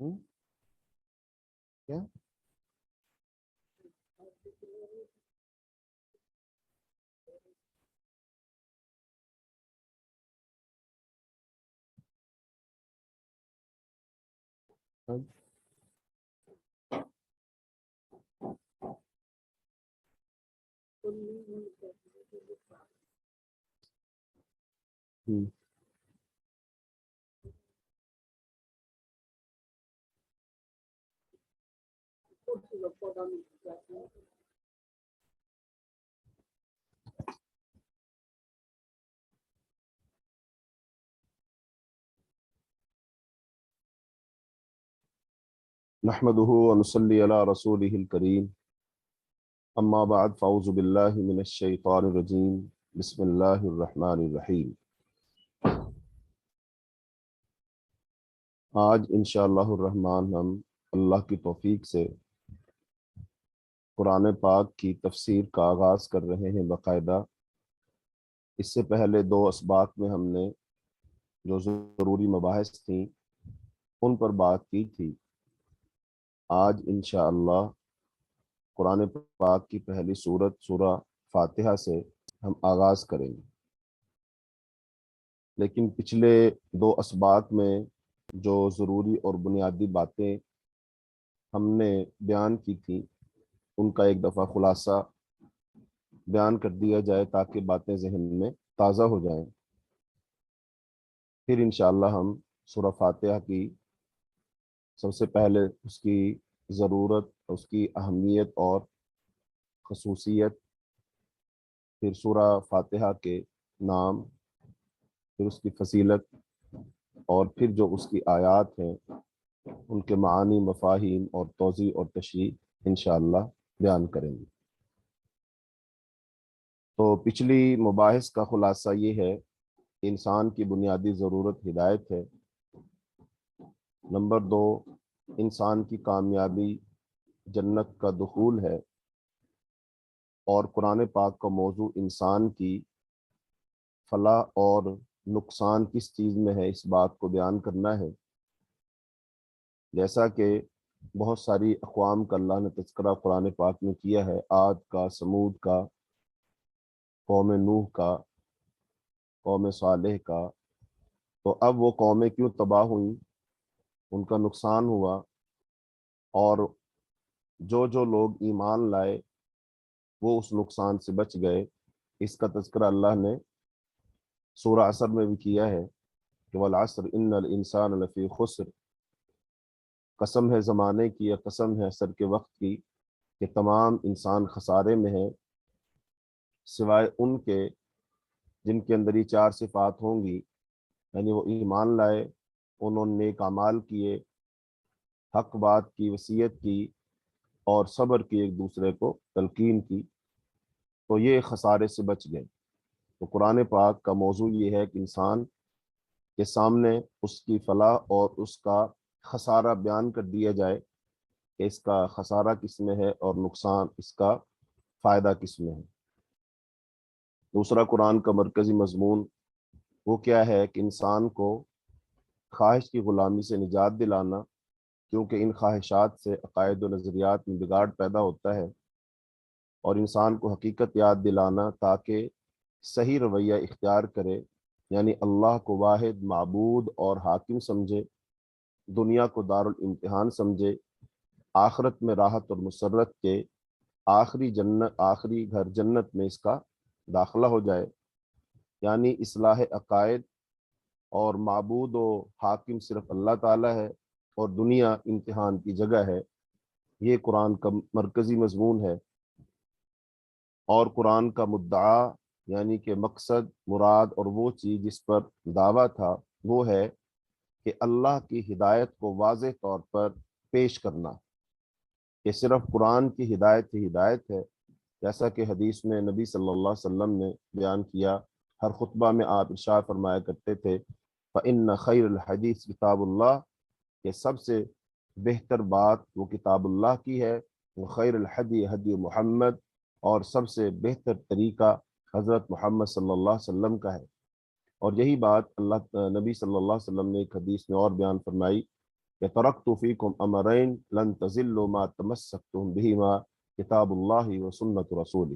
ہوں؟ کیا ہوں نحمده ونصلي على رسوله الكريم اما بعد فاعوذ باللہ من الشیطان الرجیم بسم اللہ الرحمن الرحیم۔ آج انشاءاللہ الرحمن ہم اللہ کی توفیق سے قرآن پاک کی تفسیر کا آغاز کر رہے ہیں باقاعدہ۔ اس سے پہلے 2 اسباق میں ہم نے جو ضروری مباحث تھیں ان پر بات کی تھی۔ آج انشاءاللہ قرآن پاک کی پہلی سورت سورہ فاتحہ سے ہم آغاز کریں گے، لیکن پچھلے 2 اسباق میں جو ضروری اور بنیادی باتیں ہم نے بیان کی تھیں ان کا ایک دفعہ خلاصہ بیان کر دیا جائے تاکہ باتیں ذہن میں تازہ ہو جائیں۔ پھر انشاءاللہ ہم سورہ فاتحہ کی سب سے پہلے اس کی ضرورت، اس کی اہمیت اور خصوصیت، پھر سورہ فاتحہ کے نام، پھر اس کی فضیلت، اور پھر جو اس کی آیات ہیں ان کے معانی، مفاہیم اور توضیح اور تشریح انشاءاللہ بیان کریں گے۔ تو پچھلی مباحث کا خلاصہ یہ ہے کہ انسان کی بنیادی ضرورت ہدایت ہے۔ نمبر 2، انسان کی کامیابی جنت کا دخول ہے، اور قرآن پاک کا موضوع انسان کی فلاح اور نقصان کس چیز میں ہے اس بات کو بیان کرنا ہے۔ جیسا کہ بہت ساری اقوام کا اللہ نے تذکرہ قرآن پاک میں کیا ہے، عاد کا، سمود کا، قوم نوح کا، قوم صالح کا، تو اب وہ قومیں کیوں تباہ ہوئیں، ان کا نقصان ہوا، اور جو لوگ ایمان لائے وہ اس نقصان سے بچ گئے، اس کا تذکرہ اللہ نے سورہ عصر میں بھی کیا ہے کہ والعصر ان الانسان لفی خسر، قسم ہے زمانے کی یا قسم ہے عصر کے وقت کی کہ تمام انسان خسارے میں ہیں، سوائے ان کے جن کے اندر یہ 4 صفات ہوں گی، یعنی وہ ایمان لائے، انہوں نے نیک اعمال کیے، حق بات کی، وصیت کی، اور صبر کی، ایک دوسرے کو تلقین کی، تو یہ خسارے سے بچ گئے۔ تو قرآن پاک کا موضوع یہ ہے کہ انسان کے سامنے اس کی فلاح اور اس کا خسارہ بیان کر دیا جائے کہ اس کا خسارہ کس میں ہے اور نقصان، اس کا فائدہ کس میں ہے۔ دوسرا قرآن کا مرکزی مضمون وہ کیا ہے کہ انسان کو خواہش کی غلامی سے نجات دلانا، کیونکہ ان خواہشات سے عقائد و نظریات میں بگاڑ پیدا ہوتا ہے، اور انسان کو حقیقت یاد دلانا تاکہ صحیح رویہ اختیار کرے، یعنی اللہ کو واحد معبود اور حاکم سمجھے، دنیا کو دارالامتحان سمجھے، آخرت میں راحت اور مسرت کے آخری گھر جنت میں اس کا داخلہ ہو جائے، یعنی اصلاح عقائد، اور معبود و حاکم صرف اللہ تعالی ہے اور دنیا امتحان کی جگہ ہے۔ یہ قرآن کا مرکزی مضمون ہے، اور قرآن کا مدعا یعنی کہ مقصد، مراد اور وہ چیز جس پر دعویٰ تھا وہ ہے کہ اللہ کی ہدایت کو واضح طور پر پیش کرنا، کہ صرف قرآن کی ہدایت ہی ہدایت ہے، جیسا کہ حدیث میں نبی صلی اللہ علیہ وسلم نے بیان کیا۔ ہر خطبہ میں آپ ارشاد فرمایا کرتے تھے فَإِنَّ خَيْرَ الْحَدِيثِ کتاب اللہ، کہ سب سے بہتر بات وہ کتاب اللہ کی ہے، وہ خیر الحدی حدی محمد، اور سب سے بہتر طریقہ حضرت محمد صلی اللہ علیہ وسلم کا ہے۔ اور یہی بات نبی صلی اللہ علیہ وسلم نے ایک حدیث میں اور بیان فرمائی کہ ترکت فیکم امرین لن تضلوا ما تمسکتم بہما کتاب اللہ و سنت رسولی،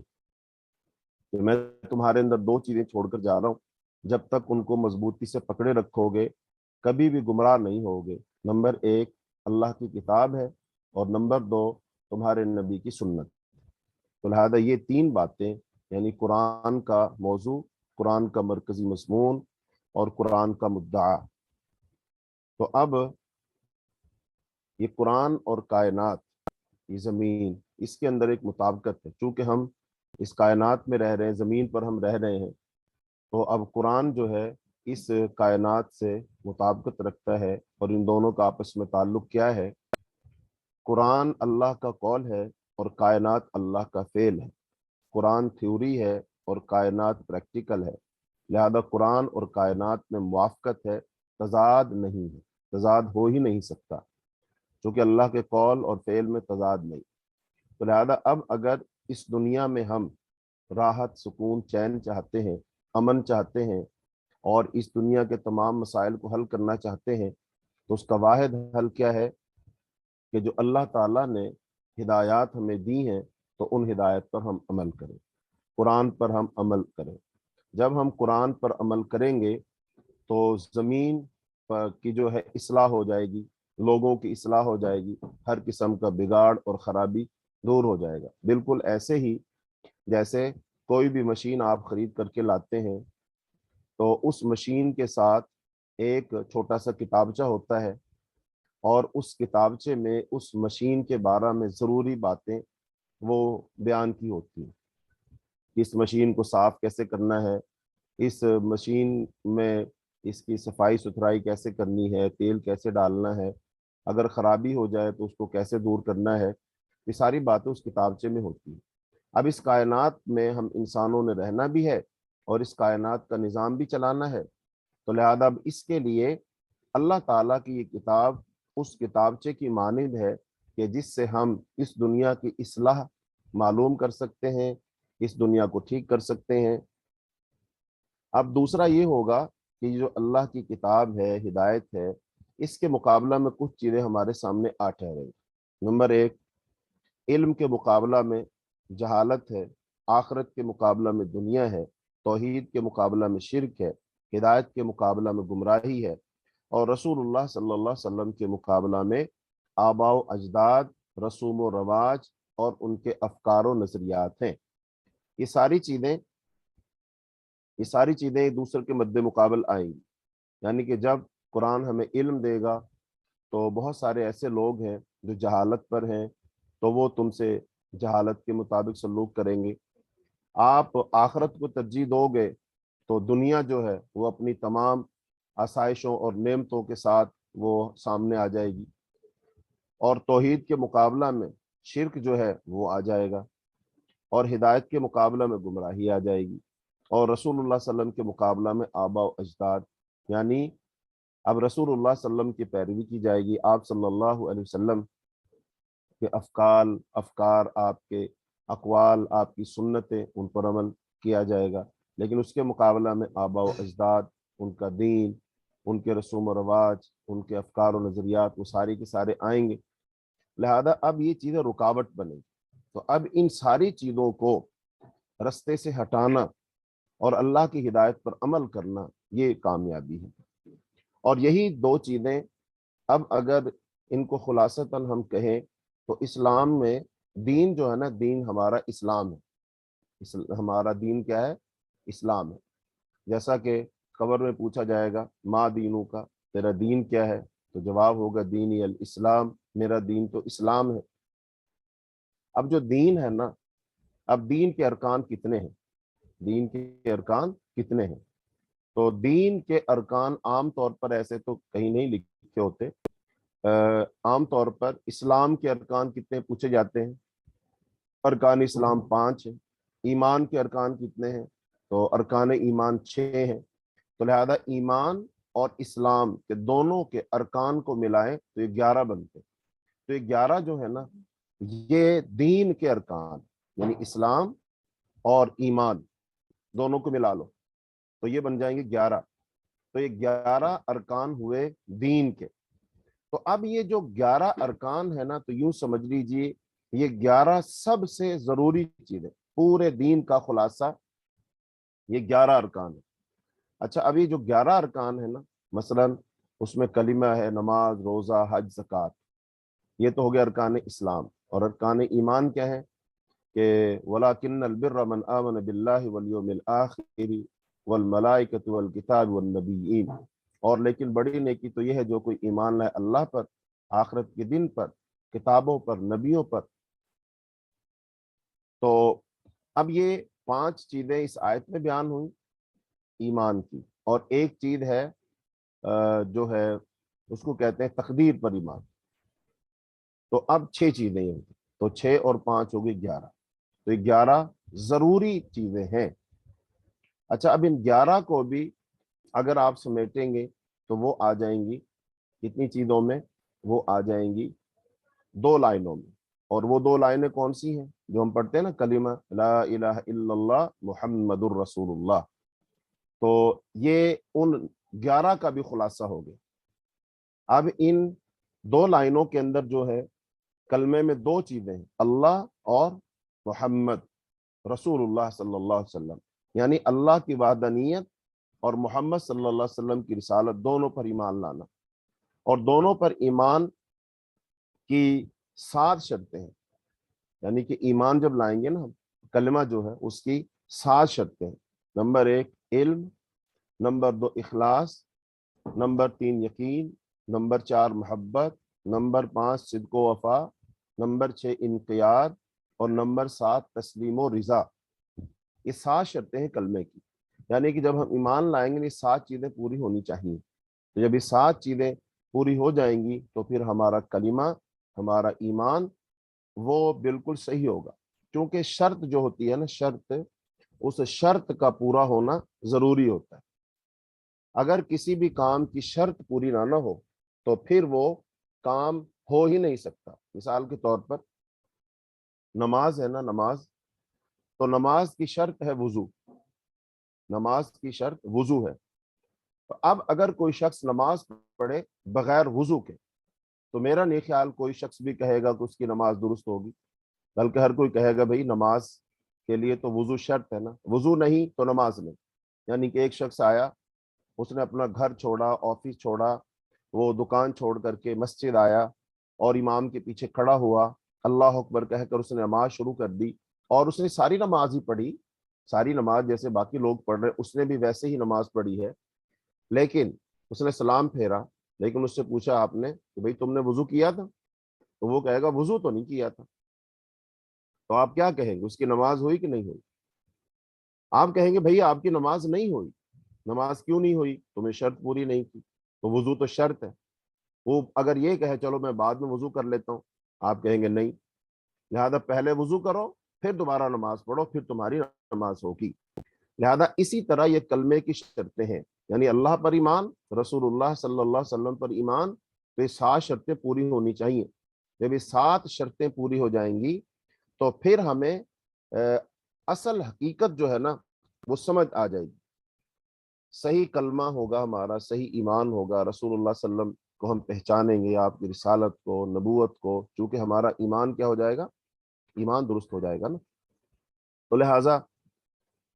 کہ میں تمہارے اندر دو چیزیں چھوڑ کر جا رہا ہوں، جب تک ان کو مضبوطی سے پکڑے رکھو گے کبھی بھی گمراہ نہیں ہوگے۔ نمبر ایک اللہ کی کتاب ہے، اور نمبر دو تمہارے نبی کی سنت۔ تو لہذا یہ تین باتیں، یعنی قرآن کا موضوع، قرآن کا مرکزی مضمون اور قرآن کا مدعا۔ تو اب یہ قرآن اور کائنات، یہ زمین، اس کے اندر ایک مطابقت ہے۔ چونکہ ہم اس کائنات میں رہ رہے ہیں، زمین پر ہم رہ رہے ہیں، تو اب قرآن جو ہے اس کائنات سے مطابقت رکھتا ہے۔ اور ان دونوں کا آپس میں تعلق کیا ہے؟ قرآن اللہ کا قول ہے اور کائنات اللہ کا فعل ہے۔ قرآن تھیوری ہے اور کائنات پریکٹیکل ہے۔ لہذا قرآن اور کائنات میں موافقت ہے، تضاد نہیں ہے، تضاد ہو ہی نہیں سکتا، چونکہ اللہ کے قول اور فعل میں تضاد نہیں۔ تو لہذا اب اگر اس دنیا میں ہم راحت، سکون، چین چاہتے ہیں، امن چاہتے ہیں، اور اس دنیا کے تمام مسائل کو حل کرنا چاہتے ہیں، تو اس کا واحد حل کیا ہے؟ کہ جو اللہ تعالیٰ نے ہدایات ہمیں دی ہیں تو ان ہدایت پر ہم عمل کریں، قرآن پر ہم عمل کریں۔ جب ہم قرآن پر عمل کریں گے تو زمین پر کی جو ہے اصلاح ہو جائے گی، لوگوں کی اصلاح ہو جائے گی، ہر قسم کا بگاڑ اور خرابی دور ہو جائے گا۔ بالکل ایسے ہی جیسے کوئی بھی مشین آپ خرید کر کے لاتے ہیں تو اس مشین کے ساتھ ایک چھوٹا سا کتابچہ ہوتا ہے، اور اس کتابچے میں اس مشین کے بارے میں ضروری باتیں وہ بیان کی ہوتی ہیں۔ اس مشین کو صاف کیسے کرنا ہے، اس مشین میں اس کی صفائی ستھرائی کیسے کرنی ہے، تیل کیسے ڈالنا ہے، اگر خرابی ہو جائے تو اس کو کیسے دور کرنا ہے، یہ ساری باتیں اس کتابچے میں ہوتی ہیں۔ اب اس کائنات میں ہم انسانوں نے رہنا بھی ہے اور اس کائنات کا نظام بھی چلانا ہے، تو لہذا اب اس کے لیے اللہ تعالیٰ کی یہ کتاب اس کتابچے کی مانند ہے کہ جس سے ہم اس دنیا کی اصلاح معلوم کر سکتے ہیں، اس دنیا کو ٹھیک کر سکتے ہیں۔ اب دوسرا یہ ہوگا کہ جو اللہ کی کتاب ہے، ہدایت ہے، اس کے مقابلہ میں کچھ چیزیں ہمارے سامنے آ ٹھہریں۔ نمبر ایک، علم کے مقابلہ میں جہالت ہے، آخرت کے مقابلہ میں دنیا ہے، توحید کے مقابلہ میں شرک ہے، ہدایت کے مقابلہ میں گمراہی ہے، اور رسول اللہ صلی اللہ علیہ وسلم کے مقابلہ میں آباء و اجداد، رسوم و رواج اور ان کے افکار و نظریات ہیں۔ یہ ساری چیزیں ایک دوسرے کے مد مقابل آئیں گی۔ یعنی کہ جب قرآن ہمیں علم دے گا تو بہت سارے ایسے لوگ ہیں جو جہالت پر ہیں، تو وہ تم سے جہالت کے مطابق سلوک کریں گے۔ آپ آخرت کو ترجیح دو گے تو دنیا جو ہے وہ اپنی تمام آسائشوں اور نعمتوں کے ساتھ وہ سامنے آ جائے گی، اور توحید کے مقابلہ میں شرک جو ہے وہ آ جائے گا، اور ہدایت کے مقابلہ میں گمراہی آ جائے گی، اور رسول اللہ صلی اللہ علیہ وسلم کے مقابلہ میں آباء و اجداد، یعنی اب رسول اللہ صلی اللہ علیہ وسلم کی پیروی کی جائے گی، آپ صلی اللہ علیہ وسلم کے افکار، آپ کے اقوال، آپ کی سنتیں، ان پر عمل کیا جائے گا۔ لیکن اس کے مقابلہ میں آباء و اجداد، ان کا دین، ان کے رسوم و رواج، ان کے افکار و نظریات، وہ سارے کے سارے آئیں گے۔ لہذا اب یہ چیزیں رکاوٹ بنے گی۔ تو اب ان ساری چیزوں کو رستے سے ہٹانا اور اللہ کی ہدایت پر عمل کرنا، یہ کامیابی ہے۔ اور یہی دو چیزیں اب اگر ان کو خلاصتاً ہم کہیں تو اسلام میں دین جو ہے نا، دین ہمارا اسلام ہے۔ ہمارا دین کیا ہے؟ اسلام ہے۔ جیسا کہ قبر میں پوچھا جائے گا ما دینوں کا، تیرا دین کیا ہے؟ تو جواب ہوگا دینی الاسلام، میرا دین تو اسلام ہے۔ اب جو دین ہے نا، اب دین کے ارکان کتنے ہیں؟ دین کے ارکان کتنے ہیں؟ تو دین کے ارکان عام طور پر ایسے تو کہیں نہیں لکھے ہوتے۔ عام طور پر اسلام کے ارکان کتنے پوچھے جاتے ہیں؟ ارکان اسلام 5 ہیں۔ ایمان کے ارکان کتنے ہیں؟ تو ارکان ایمان 6 ہیں۔ تو لہذا ایمان اور اسلام کے دونوں کے ارکان کو ملائیں تو یہ 11 بنتے ہیں۔ تو یہ 11 جو ہے نا، یہ دین کے ارکان، یعنی اسلام اور ایمان دونوں کو ملا لو تو یہ بن جائیں گے 11۔ تو یہ 11 ارکان ہوئے دین کے۔ تو اب یہ جو 11 ارکان ہے نا، تو یوں سمجھ لیجیے یہ 11 سب سے ضروری چیزیں، پورے دین کا خلاصہ یہ 11 ارکان ہے۔ اچھا، اب یہ جو 11 ارکان ہے نا، مثلا اس میں کلمہ ہے، نماز، روزہ، حج، زکوٰۃ، یہ تو ہو گیا ارکان اسلام۔ اور ارکان ایمان کیا ہے کہ وَلَٰكِنَّ الْبِرَّ مَنْ آمَنَ بِاللَّهِ وَالْيَوْمِ الْآخِرِ وَالْمَلَائِكَةِ وَالْكِتَابِ وَالنَّبِيِّينَ، اور لیکن بڑی نیکی تو یہ ہے جو کوئی ایمان لائے اللہ پر، آخرت کے دن پر، کتابوں پر، نبیوں پر۔ تو اب یہ 5 چیزیں اس آیت میں بیان ہوئی ایمان کی، اور ایک چیز ہے جو ہے اس کو کہتے ہیں تقدیر پر ایمان۔ تو اب 6 چیزیں ہیں، تو 6 اور 5 ہو گئی 11، تو یہ 11 ضروری چیزیں ہیں۔ اچھا، اب ان 11 کو بھی اگر آپ سمیٹیں گے تو وہ آ جائیں گی کتنی چیزوں میں؟ وہ آ جائیں گی 2 لائنوں میں۔ اور وہ 2 لائنیں کون سی ہیں جو ہم پڑھتے ہیں نا، کلمہ لا الہ الا اللہ محمد الرسول اللہ، تو یہ ان 11 کا بھی خلاصہ ہو گیا۔ اب ان 2 لائنوں کے اندر جو ہے کلمے میں 2 چیزیں ہیں، اللہ اور محمد رسول اللہ صلی اللہ علیہ وسلم، یعنی اللہ کی وحدانیت اور محمد صلی اللہ علیہ وسلم کی رسالت، دونوں پر ایمان لانا۔ اور دونوں پر ایمان کی 7 شرطیں ہیں، یعنی کہ ایمان جب لائیں گے نا ہم، کلمہ جو ہے اس کی 7 شرطیں ہیں۔ نمبر 1 علم، نمبر 2 اخلاص، نمبر 3 یقین، نمبر 4 محبت، نمبر 5 صدق و وفا، نمبر 6 انقیاد، اور نمبر 7 تسلیم و رضا۔ یہ 7 شرطیں ہیں کلمے کی، یعنی کہ جب ہم ایمان لائیں گے یہ 7 چیزیں پوری ہونی چاہیے۔ تو جب یہ 7 چیزیں پوری ہو جائیں گی تو پھر ہمارا کلمہ، ہمارا ایمان وہ بالکل صحیح ہوگا، کیونکہ شرط جو ہوتی ہے نا، شرط، اس شرط کا پورا ہونا ضروری ہوتا ہے۔ اگر کسی بھی کام کی شرط پوری نہ ہو تو پھر وہ کام ہو ہی نہیں سکتا۔ مثال کے طور پر نماز ہے نا، نماز، تو نماز کی شرط ہے وضو، نماز کی شرط وضو ہے۔ تو اب اگر کوئی شخص نماز پڑھے بغیر وضو کے، تو میرا نہیں خیال کوئی شخص بھی کہے گا کہ اس کی نماز درست ہوگی، بلکہ ہر کوئی کہے گا بھئی نماز کے لیے تو وضو شرط ہے نا، وضو نہیں تو نماز نہیں۔ یعنی کہ ایک شخص آیا، اس نے اپنا گھر چھوڑا، آفس چھوڑا، وہ دکان چھوڑ کر کے مسجد آیا اور امام کے پیچھے کھڑا ہوا، اللہ اکبر کہہ کر اس نے نماز شروع کر دی، اور اس نے ساری نماز ہی پڑھی، ساری نماز جیسے باقی لوگ پڑھ رہے اس نے بھی ویسے ہی نماز پڑھی ہے، لیکن اس نے سلام پھیرا، لیکن اس سے پوچھا آپ نے کہ بھئی تم نے وضو کیا تھا؟ تو وہ کہے گا وضو تو نہیں کیا تھا۔ تو آپ کیا کہیں گے، اس کی نماز ہوئی کہ نہیں ہوئی؟ آپ کہیں گے بھئی آپ کی نماز نہیں ہوئی۔ نماز کیوں نہیں ہوئی؟ تمہیں شرط پوری نہیں کی، تو وضو تو شرط ہے۔ وہ اگر یہ کہے چلو میں بعد میں وضو کر لیتا ہوں، آپ کہیں گے نہیں، لہذا پہلے وضو کرو پھر دوبارہ نماز پڑھو، پھر تمہاری نماز ہوگی۔ لہذا اسی طرح یہ کلمے کی شرطیں ہیں، یعنی اللہ پر ایمان، رسول اللہ صلی اللہ علیہ وسلم پر ایمان، تو یہ 7 شرطیں پوری ہونی چاہیے۔ جب یہ 7 شرطیں پوری ہو جائیں گی تو پھر ہمیں اصل حقیقت جو ہے نا وہ سمجھ آ جائے گی، صحیح کلمہ ہوگا ہمارا، صحیح ایمان ہوگا، رسول اللہ صلی اللہ علیہ وسلم کو ہم پہچانیں گے، آپ کی رسالت کو، نبوت کو، چونکہ ہمارا ایمان کیا ہو جائے گا، ایمان درست ہو جائے گا نا۔ تو لہٰذا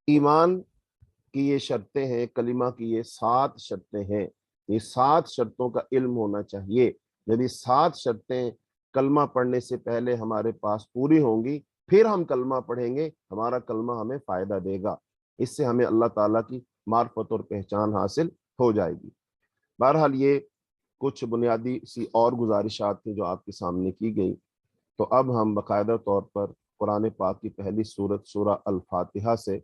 ایمان کی یہ شرطیں ہیں، کلمہ کی یہ 7 شرطیں ہیں، یہ 7 شرطوں کا علم ہونا چاہیے۔ جب یہ 7 شرطیں کلمہ پڑھنے سے پہلے ہمارے پاس پوری ہوں گی، پھر ہم کلمہ پڑھیں گے، ہمارا کلمہ ہمیں فائدہ دے گا، اس سے ہمیں اللہ تعالیٰ کی معرفت اور پہچان حاصل ہو جائے گی۔ بہرحال یہ کچھ بنیادی سی اور گزارشات تھیں جو آپ کے سامنے کی گئی۔ تو اب ہم باقاعدہ طور پر قرآن پاک کی پہلی سورت سورہ الفاتحہ سے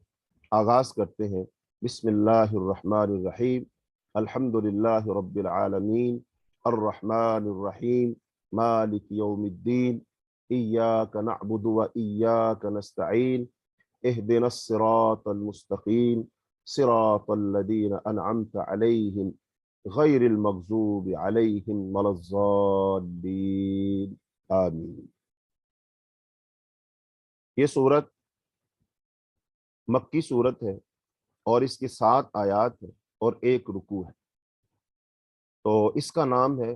آغاز کرتے ہیں۔ بسم اللہ الرحمن الرحیم، الحمد للہ رب العالمین، الرحمن الرحیم، مالک یوم الدین، ایاک نعبد و ایاک نستعین، اہدنا الصراط المستقیم، صراط الذین انعمت علیہم غیر المغضوب علیہم ولا الضالین، آمین۔ یہ سورت مکی سورت ہے اور اس کی 7 آیات ہے اور 1 رکوع ہے، تو اس کا نام ہے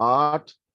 8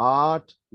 8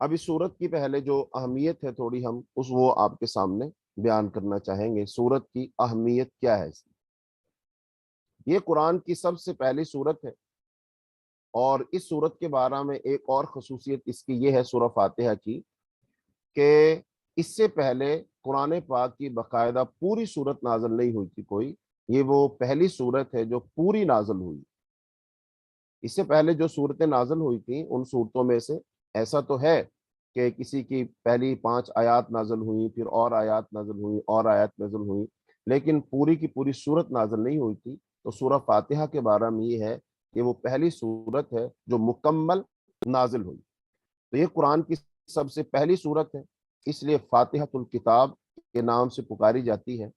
اب اس سورت کی پہلے جو اہمیت ہے تھوڑی ہم وہ آپ کے سامنے بیان کرنا چاہیں گے. سورت کی اہمیت کیا ہے؟ یہ قرآن کی سب سے پہلی سورت ہے، اور اس سورت کے بارے میں ایک اور خصوصیت اس کی یہ ہے سورہ فاتحہ کی، کہ اس سے پہلے قرآن پاک کی باقاعدہ پوری سورت نازل نہیں ہوئی تھی کوئی. یہ وہ پہلی سورت ہے جو پوری نازل ہوئی. اس سے پہلے جو صورتیں نازل ہوئی تھیں ان صورتوں میں سے ایسا تو ہے کہ کسی کی پہلی 5 آیات نازل ہوئی، پھر اور آیات نازل ہوئی، اور آیات نازل ہوئی، لیکن پوری کی پوری صورت نازل نہیں ہوئی تھی. تو سورہ فاتحہ کے بارے میں یہ ہے کہ وہ پہلی صورت ہے جو مکمل نازل ہوئی. تو یہ قرآن کی سب سے پہلی صورت ہے، اس لیے فاتحۃ الکتاب کے نام سے پکاری جاتی ہے.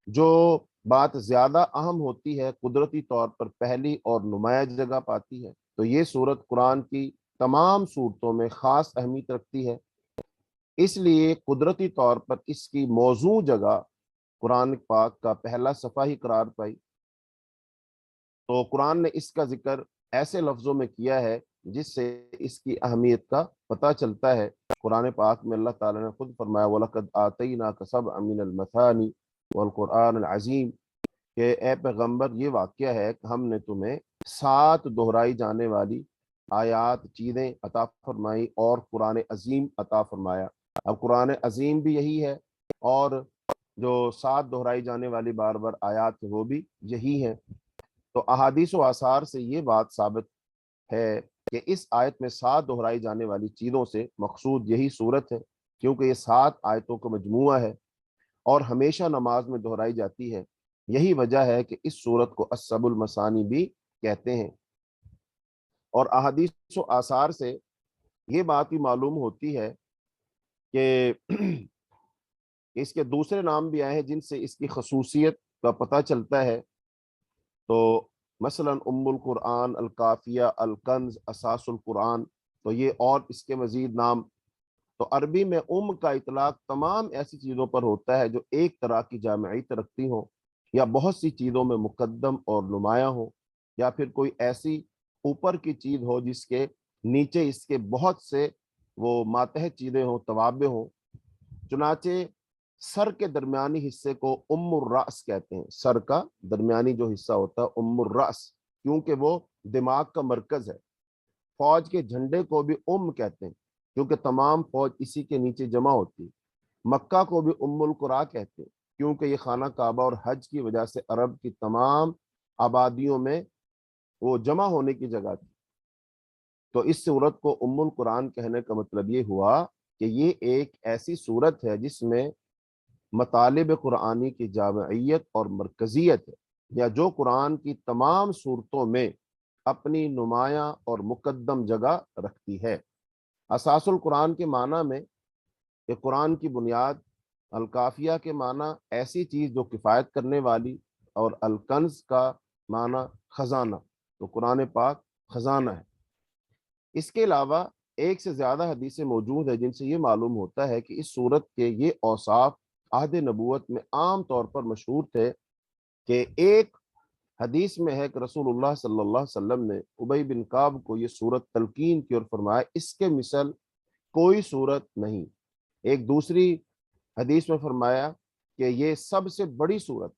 جو بات زیادہ اہم ہوتی ہے قدرتی طور پر پہلی اور نمایاں جگہ پاتی ہے. تو یہ سورت قرآن کی تمام صورتوں میں خاص اہمیت رکھتی ہے، اس لیے قدرتی طور پر اس کی موضوع جگہ قرآن پاک کا پہلا صفحہ ہی قرار پائی. تو قرآن نے اس کا ذکر ایسے لفظوں میں کیا ہے جس سے اس کی اہمیت کا پتہ چلتا ہے. قرآن پاک میں اللہ تعالیٰ نے خود فرمایا وَلَقَدْ آتَيْنَاكَ سَبْعًا مِنَ الْمَثَانِ وَالْقُرْآنِ الْعَظِيمِ، کہ اے پیغمبر یہ واقعہ ہے کہ ہم نے تمہیں 7 دہرائی جانے والی آیات چیزیں عطا فرمائی اور قرآن عظیم عطا فرمایا. اب قرآن عظیم بھی یہی ہے، اور جو 7 دہرائی جانے والی بار بار آیات وہ بھی یہی ہیں. تو احادیث و آثار سے یہ بات ثابت ہے کہ اس آیت میں 7 دہرائی جانے والی چیزوں سے مقصود یہی صورت ہے، کیونکہ یہ 7 آیتوں کا مجموعہ ہے اور ہمیشہ نماز میں دہرائی جاتی ہے. یہی وجہ ہے کہ اس صورت کو السبع المثانی بھی کہتے ہیں. اور احادیث و آثار سے یہ بات بھی معلوم ہوتی ہے کہ اس کے دوسرے نام بھی آئے ہیں جن سے اس کی خصوصیت کا پتہ چلتا ہے. تو مثلا ام القرآن، الکافیہ، الکنز، اساس القرآن، تو یہ اور اس کے مزید نام. تو عربی میں کا اطلاق تمام ایسی چیزوں پر ہوتا ہے جو ایک طرح کی جامعیت رکھتی ہوں، یا بہت سی چیزوں میں مقدم اور نمایاں ہو، یا پھر کوئی ایسی اوپر کی چیز ہو جس کے نیچے اس کے بہت سے وہ ماتحت چیزیں ہوں، توابع ہوں. چنانچہ سر کے درمیانی حصے کو الراس کہتے ہیں. سر کا درمیانی جو حصہ ہوتا ہے الراس، کیونکہ وہ دماغ کا مرکز ہے. فوج کے جھنڈے کو بھی کہتے ہیں کیونکہ تمام فوج اسی کے نیچے جمع ہوتی. مکہ کو بھی القرا کہتے ہیں کیونکہ یہ خانہ کعبہ اور حج کی وجہ سے عرب کی تمام آبادیوں میں وہ جمع ہونے کی جگہ تھی. تو اس صورت کو القرآن کہنے کا مطلب یہ ہوا کہ یہ ایک ایسی صورت ہے جس میں مطالب قرآنی کی جامعیت اور مرکزیت ہے، یا جو قرآن کی تمام صورتوں میں اپنی نمایاں اور مقدم جگہ رکھتی ہے. اساس القرآن کے معنی میں کہ قرآن کی بنیاد، الکافیہ کے معنی ایسی چیز جو کفایت کرنے والی، اور الکنز کا معنی خزانہ. تو قرآن پاک خزانہ ہے. اس کے علاوہ ایک سے زیادہ حدیثیں موجود ہیں جن سے یہ معلوم ہوتا ہے کہ اس صورت کے یہ اوصاف عہد نبوت میں عام طور پر مشہور تھے. کہ ایک حدیث میں ہے کہ رسول اللہ صلی اللہ علیہ وسلم نے ابی بن کعب کو یہ صورت تلقین کی اور فرمایا اس کے مثل کوئی صورت نہیں. ایک دوسری حدیث میں فرمایا کہ یہ سب سے بڑی صورت،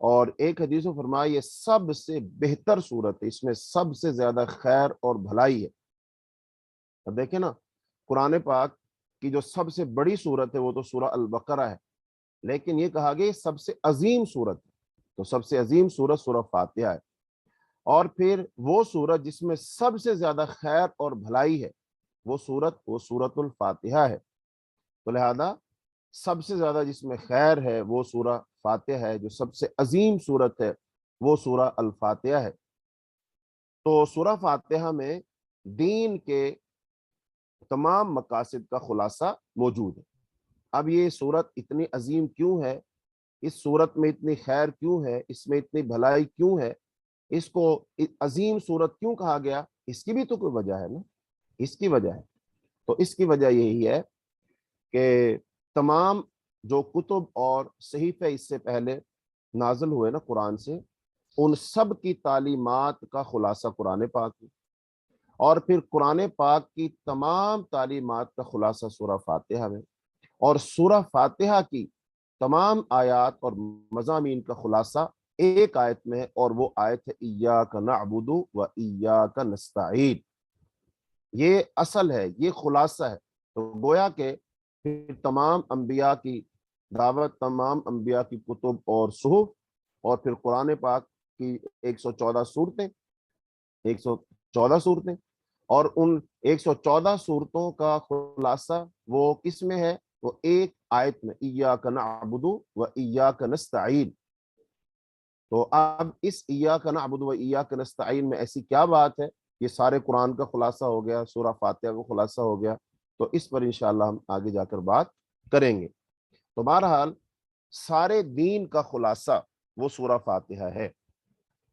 اور ایک حدیث میں فرمایا یہ سب سے بہتر صورت ہے، اس میں سب سے زیادہ خیر اور بھلائی ہے. اب دیکھیں نا، قرآن پاک کی جو سب سے بڑی صورت ہے وہ تو سورہ البقرہ ہے، لیکن یہ کہا گیا سب سے عظیم صورت ہے. تو سب سے عظیم صورت سورہ فاتحہ ہے. اور پھر وہ صورت جس میں سب سے زیادہ خیر اور بھلائی ہے وہ سورت الفاتحہ ہے. تو لہذا سب سے زیادہ جس میں خیر ہے وہ سورہ فاتحہ ہے، جو سب سے عظیم صورت ہے وہ سورہ الفاتحہ ہے. تو سورہ فاتحہ میں دین کے تمام مقاصد کا خلاصہ موجود ہے. اب یہ صورت اتنی عظیم کیوں ہے، اس صورت میں اتنی خیر کیوں ہے، اس میں اتنی بھلائی کیوں ہے، اس کو عظیم صورت کیوں کہا گیا، اس کی بھی تو کوئی وجہ ہے نا. اس کی وجہ ہے، تو اس کی وجہ یہی ہے کہ تمام جو کتب اور صحیفے اس سے پہلے نازل ہوئے نا قرآن سے، ان سب کی تعلیمات کا خلاصہ قرآن پاک ہے. اور پھر قرآن پاک کی تمام تعلیمات کا خلاصہ سورہ فاتحہ میں، اور سورہ فاتحہ کی تمام آیات اور مضامین کا خلاصہ ایک آیت میں ہے، اور وہ آیت ہے ایاک نعبد و ایاک نستعین۔ یہ اصل ہے، یہ خلاصہ ہے۔ تو گویا کہ پھر تمام انبیاء کی دعوت، تمام انبیاء کی کتب اور صحف، اور پھر قرآن پاک کی 114 صورتیں، 114 صورتیں، اور ان 114 صورتوں کا خلاصہ وہ کس میں ہے؟ وہ ایک آیت میں، ایاک نعبد و ایاک نستعین۔ تو اب اس ایاک نعبد و ایاک نستعین میں ایسی کیا بات ہے؟ یہ سارے قرآن کا خلاصہ ہو گیا، سورہ فاتحہ کا خلاصہ ہو گیا، تو اس پر انشاءاللہ ہم آگے جا کر بات کریں گے۔ تو بہرحال سارے دین کا خلاصہ وہ سورہ فاتحہ ہے۔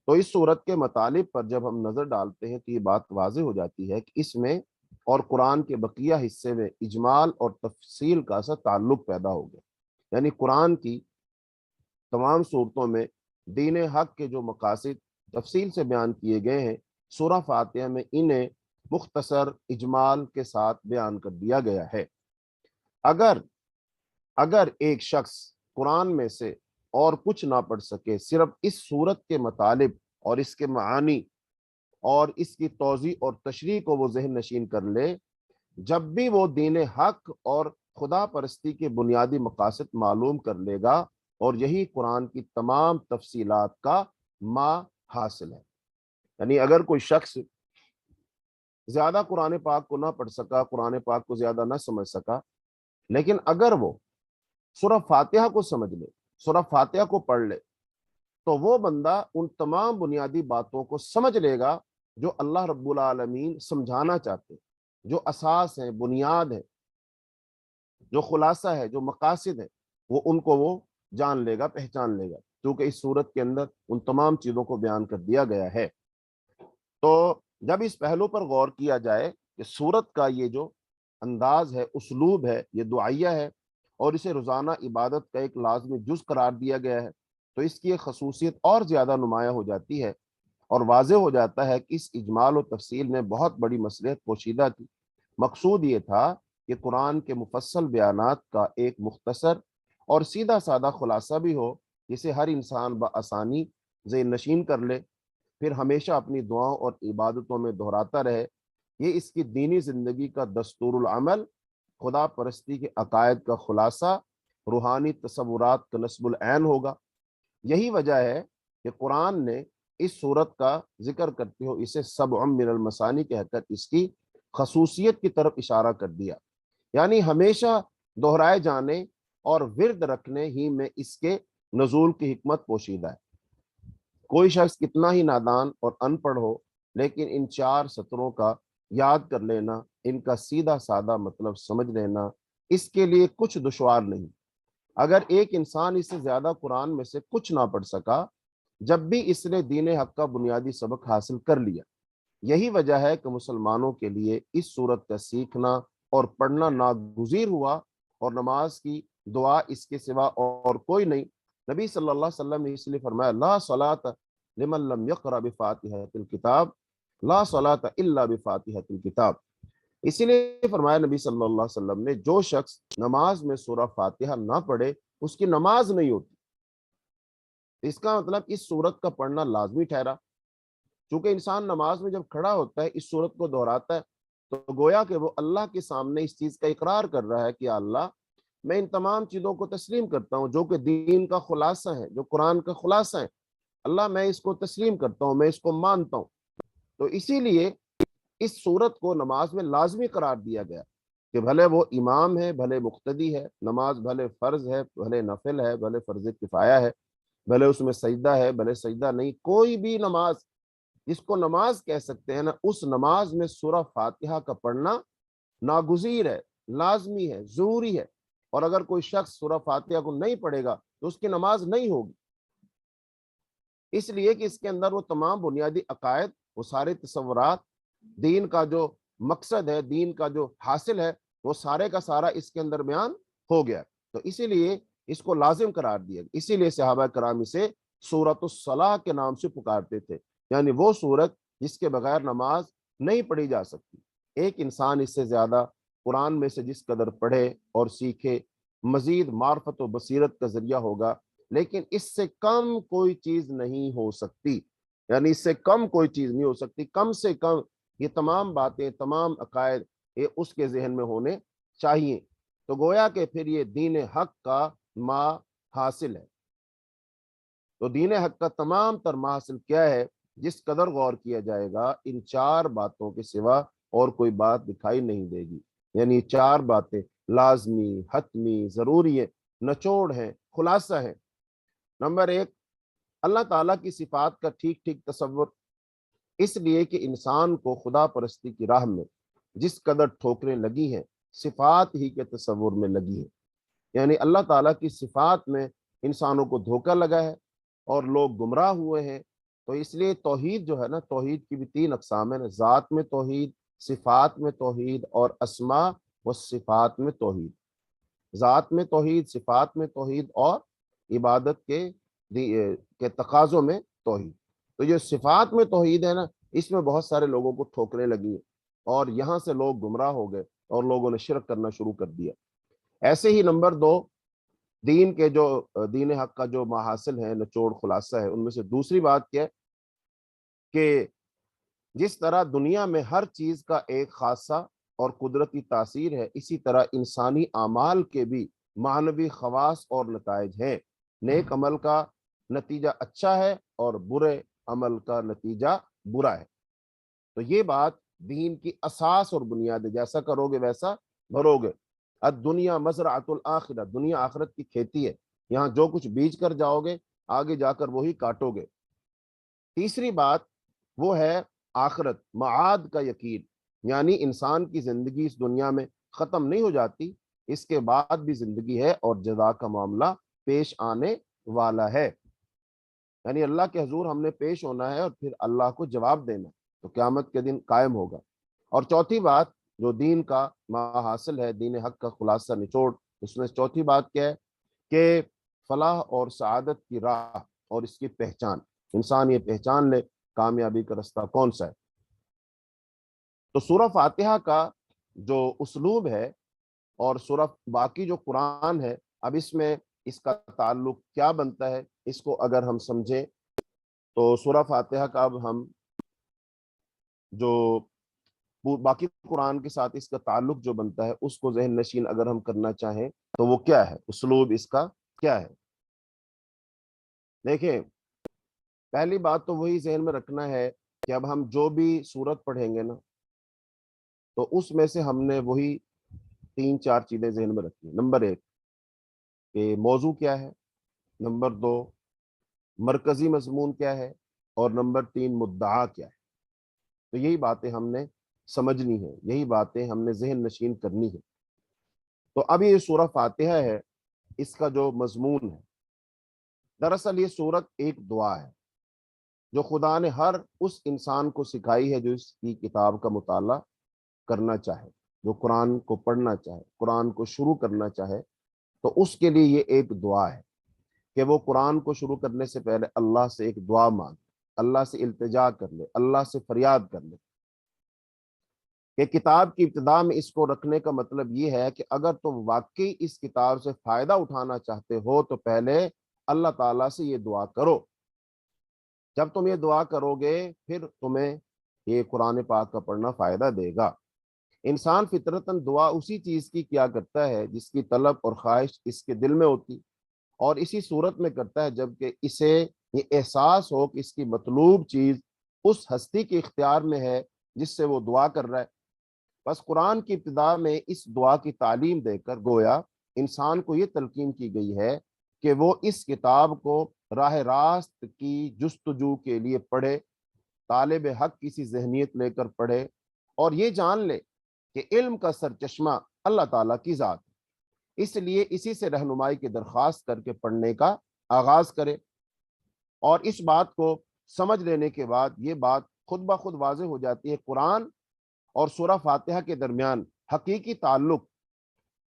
تو اس صورت کے مطالب پر جب ہم نظر ڈالتے ہیں تو یہ بات واضح ہو جاتی ہے کہ اس میں اور قرآن کے بقیہ حصے میں اجمال اور تفصیل کا سا تعلق پیدا ہو گیا، یعنی قرآن کی تمام صورتوں میں دین حق کے جو مقاصد تفصیل سے بیان کیے گئے ہیں، سورہ فاتحہ میں انہیں مختصر اجمال کے ساتھ بیان کر دیا گیا ہے۔ اگر ایک شخص قرآن میں سے اور کچھ نہ پڑھ سکے، صرف اس صورت کے مطالب اور اس کے معانی اور اس کی توضیح اور تشریح کو وہ ذہن نشین کر لے، جب بھی وہ دین حق اور خدا پرستی کے بنیادی مقاصد معلوم کر لے گا، اور یہی قرآن کی تمام تفصیلات کا ماں حاصل ہے۔ یعنی اگر کوئی شخص زیادہ قرآن پاک کو نہ پڑھ سکا، قرآن پاک کو زیادہ نہ سمجھ سکا، لیکن اگر وہ سورہ فاتحہ کو سمجھ لے، سورہ فاتحہ کو پڑھ لے، تو وہ بندہ ان تمام بنیادی باتوں کو سمجھ لے گا جو اللہ رب العالمین سمجھانا چاہتے ہیں، جو اساس ہیں، بنیاد ہے، جو خلاصہ ہے، جو مقاصد ہے، ان کو وہ جان لے گا، پہچان لے گا، کیونکہ اس صورت کے اندر ان تمام چیزوں کو بیان کر دیا گیا ہے۔ تو جب اس پہلو پر غور کیا جائے کہ سورت کا یہ جو انداز ہے، اسلوب ہے، یہ دعائیہ ہے، اور اسے روزانہ عبادت کا ایک لازمی جز قرار دیا گیا ہے، تو اس کی ایک خصوصیت اور زیادہ نمایاں ہو جاتی ہے، اور واضح ہو جاتا ہے کہ اس اجمال و تفصیل میں بہت بڑی مصلحت پوشیدہ تھی۔ مقصود یہ تھا کہ قرآن کے مفصل بیانات کا ایک مختصر اور سیدھا سادہ خلاصہ بھی ہو، جسے ہر انسان بآسانی ذہن نشین کر لے، پھر ہمیشہ اپنی دعاؤں اور عبادتوں میں دہراتا رہے۔ یہ اس کی دینی زندگی کا دستور العمل، خدا پرستی کے عقائد کا خلاصہ، روحانی تصورات کا نصب العین ہوگا۔ یہی وجہ ہے کہ قرآن نے اس صورت کا ذکر کرتے ہو اسے سبع من المثانی کہہ کر اس کی خصوصیت کی طرف اشارہ کر دیا، یعنی ہمیشہ دہرائے جانے اور ورد رکھنے ہی میں اس کے نزول کی حکمت پوشیدہ ہے۔ کوئی شخص کتنا ہی نادان اور ان پڑھ ہو، لیکن ان 4 سطروں کا یاد کر لینا، ان کا سیدھا سادہ مطلب سمجھ لینا، اس کے لیے کچھ دشوار نہیں۔ اگر ایک انسان اس سے زیادہ قرآن میں سے کچھ نہ پڑھ سکا، جب بھی اس نے دین حق کا بنیادی سبق حاصل کر لیا۔ یہی وجہ ہے کہ مسلمانوں کے لیے اس صورت کا سیکھنا اور پڑھنا ناگزیر ہوا، اور نماز کی دعا اس کے سوا اور کوئی نہیں۔ نبی صلی اللہ علیہ وسلم نے اس لیے فرمایا، لا صلاۃ لمن لم یقرأ بفاتحۃ الکتاب، لا صلاۃ الا بفاتحۃ الکتاب۔ اسی لیے فرمایا نبی صلی اللہ علیہ وسلم نے، جو شخص نماز میں سورہ فاتحہ نہ پڑھے اس کی نماز نہیں ہوتی۔ اس کا مطلب اس سورت کا پڑھنا لازمی ٹھہرا۔ چونکہ انسان نماز میں جب کھڑا ہوتا ہے، اس صورت کو دہراتا ہے، تو گویا کہ وہ اللہ کے سامنے اس چیز کا اقرار کر رہا ہے کہ اللہ، میں ان تمام چیزوں کو تسلیم کرتا ہوں جو کہ دین کا خلاصہ ہے، جو قرآن کا خلاصہ ہے، اللہ میں اس کو تسلیم کرتا ہوں، میں اس کو مانتا ہوں۔ تو اسی لیے اس صورت کو نماز میں لازمی قرار دیا گیا کہ بھلے وہ امام ہے، بھلے مقتدی ہے، نماز بھلے فرض ہے، بھلے نفل ہے، بھلے فرض کفایہ ہے، بھلے اس میں سجدہ ہے، بھلے سجدہ نہیں، کوئی بھی نماز جس کو نماز کہہ سکتے ہیں نا، اس نماز میں سورہ فاتحہ کا پڑھنا ناگزیر ہے، لازمی ہے، ضروری ہے۔ اور اگر کوئی شخص سورہ فاتحہ کو نہیں پڑھے گا تو اس کی نماز نہیں ہوگی، اس لیے کہ اس کے اندر وہ تمام بنیادی عقائد، وہ سارے تصورات، دین کا جو مقصد ہے، دین کا جو حاصل ہے، وہ سارے کا سارا اس کے اندر بیان ہو گیا۔ تو اسی لیے اس کو لازم قرار دیا، اسی لیے صحابہ کرام اسے سورۃ الصلاح کے نام سے پکارتے تھے، یعنی وہ سورت جس کے بغیر نماز نہیں پڑھی جا سکتی۔ ایک انسان اس سے زیادہ قرآن میں سے جس قدر پڑھے اور سیکھے، مزید معرفت و بصیرت کا ذریعہ ہوگا، لیکن اس سے کم کوئی چیز نہیں ہو سکتی، یعنی اس سے کم کوئی چیز نہیں ہو سکتی۔ کم سے کم یہ تمام باتیں، تمام عقائد یہ اس کے ذہن میں ہونے چاہیے۔ تو گویا کہ پھر یہ دین حق کا ما حاصل ہے۔ تو دین حق کا تمام تر ما حاصل کیا ہے؟ جس قدر غور کیا جائے گا، ان چار باتوں کے سوا اور کوئی بات دکھائی نہیں دے گی۔ یعنی چار باتیں لازمی، حتمی، ضروری ہے، نچوڑ ہے، خلاصہ ہے۔ نمبر ایک، اللہ تعالیٰ کی صفات کا ٹھیک ٹھیک تصور، اس لیے کہ انسان کو خدا پرستی کی راہ میں جس قدر ٹھوکریں لگی ہیں، صفات ہی کے تصور میں لگی ہیں۔ یعنی اللہ تعالیٰ کی صفات میں انسانوں کو دھوکہ لگا ہے اور لوگ گمراہ ہوئے ہیں۔ تو اس لیے توحید جو ہے نا، توحید کی بھی تین اقسام ہیں نا، ذات میں توحید، صفات میں توحید اور اسماء و صفات میں توحید۔ ذات میں توحید، صفات میں توحید اور عبادت کے تقاضوں میں توحید۔ تو یہ صفات میں توحید ہے نا، اس میں بہت سارے لوگوں کو ٹھوکریں لگی ہیں اور یہاں سے لوگ گمراہ ہو گئے اور لوگوں نے شرک کرنا شروع کر دیا۔ ایسے ہی نمبر دو، دین حق کا جو محاصل ہے، نچوڑ خلاصہ ہے، ان میں سے دوسری بات کیا ہے کہ جس طرح دنیا میں ہر چیز کا ایک خاصہ اور قدرتی تاثیر ہے، اسی طرح انسانی اعمال کے بھی معنوی خواص اور نتائج ہیں۔ نیک عمل کا نتیجہ اچھا ہے اور برے عمل کا نتیجہ برا ہے۔ تو یہ بات دین کی اساس اور بنیاد ہے، جیسا کرو گے ویسا بھرو گے۔ الدنیا مزرعۃ الآخرہ، دنیا آخرت کی کھیتی ہے، یہاں جو کچھ بیج کر جاؤ گے آگے جا کر وہی کاٹو گے۔ تیسری بات وہ ہے آخرت، معاد کا یقین، یعنی انسان کی زندگی اس دنیا میں ختم نہیں ہو جاتی، اس کے بعد بھی زندگی ہے اور جزا کا معاملہ پیش آنے والا ہے۔ یعنی اللہ کے حضور ہم نے پیش ہونا ہے اور پھر اللہ کو جواب دینا، تو قیامت کے دن قائم ہوگا۔ اور چوتھی بات جو دین کا ما حاصل ہے، دین حق کا خلاصہ نچوڑ، اس میں چوتھی بات کیا ہے کہ فلاح اور سعادت کی راہ اور اس کی پہچان، انسان یہ پہچان لے کامیابی کا رستہ کون سا ہے۔ تو سورہ فاتحہ کا جو اسلوب ہے اور سورہ باقی جو قرآن ہے، اب اس میں اس کا تعلق کیا بنتا ہے، اس کو اگر ہم سمجھیں تو سورہ فاتحہ کا اب ہم جو باقی قرآن کے ساتھ اس کا تعلق جو بنتا ہے، اس کو ذہن نشین اگر ہم کرنا چاہیں تو وہ کیا ہے، اسلوب اس کا کیا ہے۔ دیکھیں، پہلی بات تو وہی ذہن میں رکھنا ہے کہ اب ہم جو بھی سورت پڑھیں گے نا، تو اس میں سے ہم نے وہی تین چار چیزیں ذہن میں رکھنی۔ نمبر ایک کہ موضوع کیا ہے، نمبر دو مرکزی مضمون کیا ہے، اور نمبر تین مدعا کیا ہے۔ تو یہی باتیں ہم نے سمجھنی ہے، یہی باتیں ہم نے ذہن نشین کرنی ہے۔ تو اب یہ سورہ فاتحہ ہے، اس کا جو مضمون ہے، دراصل یہ سورت ایک دعا ہے جو خدا نے ہر اس انسان کو سکھائی ہے جو اس کی کتاب کا مطالعہ کرنا چاہے، جو قرآن کو پڑھنا چاہے، قرآن کو شروع کرنا چاہے، تو اس کے لیے یہ ایک دعا ہے کہ وہ قرآن کو شروع کرنے سے پہلے اللہ سے ایک دعا مانگے، اللہ سے التجا کر لے، اللہ سے فریاد کر لے۔ کہ کتاب کی ابتدا میں اس کو رکھنے کا مطلب یہ ہے کہ اگر تم واقعی اس کتاب سے فائدہ اٹھانا چاہتے ہو تو پہلے اللہ تعالیٰ سے یہ دعا کرو۔ جب تم یہ دعا کرو گے پھر تمہیں یہ قرآن پاک کا پڑھنا فائدہ دے گا۔ انسان فطرتاً دعا اسی چیز کی کیا کرتا ہے جس کی طلب اور خواہش اس کے دل میں ہوتی، اور اسی صورت میں کرتا ہے جبکہ اسے یہ احساس ہو کہ اس کی مطلوب چیز اس ہستی کے اختیار میں ہے جس سے وہ دعا کر رہا ہے۔ بس قرآن کی ابتدا میں اس دعا کی تعلیم دے کر گویا انسان کو یہ تلقین کی گئی ہے کہ وہ اس کتاب کو راہ راست کی جستجو کے لیے پڑھے، طالب حق کسی ذہنیت لے کر پڑھے، اور یہ جان لے کہ علم کا سرچشمہ اللہ تعالیٰ کی ذات ہے، اس لیے اسی سے رہنمائی کی درخواست کر کے پڑھنے کا آغاز کرے۔ اور اس بات کو سمجھ لینے کے بعد یہ بات خود بخود واضح ہو جاتی ہے، قرآن اور سورہ فاتحہ کے درمیان حقیقی تعلق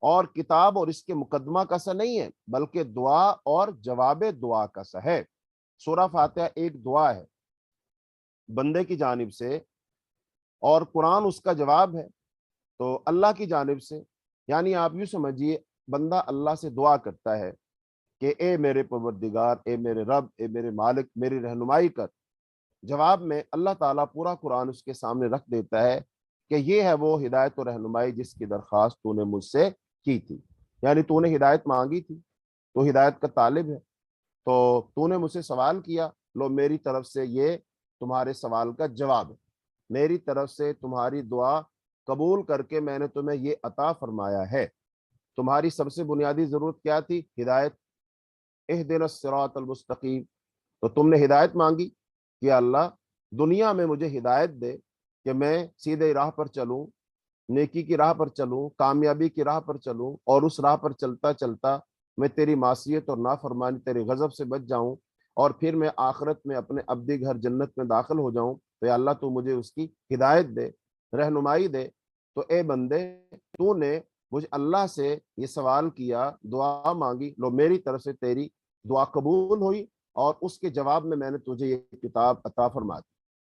اور کتاب اور اس کے مقدمہ کا سا نہیں ہے، بلکہ دعا اور جواب دعا کا سا ہے۔ سورہ فاتحہ ایک دعا ہے بندے کی جانب سے اور قرآن اس کا جواب ہے۔ تو اللہ کی جانب سے، یعنی آپ یوں سمجھیے بندہ اللہ سے دعا کرتا ہے کہ اے میرے پروردگار، اے میرے رب، اے میرے مالک، میری رہنمائی کر۔ جواب میں اللہ تعالیٰ پورا قرآن اس کے سامنے رکھ دیتا ہے کہ یہ ہے وہ ہدایت و رہنمائی جس کی درخواست تو نے مجھ سے کی تھی، یعنی تو نے ہدایت مانگی تھی، تو ہدایت کا طالب ہے، تو نے مجھ سے سوال کیا، لو میری طرف سے یہ تمہارے سوال کا جواب ہے، میری طرف سے تمہاری دعا قبول کر کے میں نے تمہیں یہ عطا فرمایا ہے۔ تمہاری سب سے بنیادی ضرورت کیا تھی؟ ہدایت، اہدنا الصراط المستقیم۔ تو تم نے ہدایت مانگی کہ اللہ دنیا میں مجھے ہدایت دے کہ میں سیدھے راہ پر چلوں، نیکی کی راہ پر چلوں، کامیابی کی راہ پر چلوں، اور اس راہ پر چلتا چلتا میں تیری معصیت اور نافرمانی، تیرے غضب سے بچ جاؤں، اور پھر میں آخرت میں اپنے ابدی گھر جنت میں داخل ہو جاؤں۔ تو یا اللہ تو مجھے اس کی ہدایت دے، رہنمائی دے۔ تو اے بندے، تو نے مجھ اللہ سے یہ سوال کیا، دعا مانگی، لو میری طرف سے تیری دعا قبول ہوئی، اور اس کے جواب میں میں نے تجھے یہ کتاب عطا فرما دی۔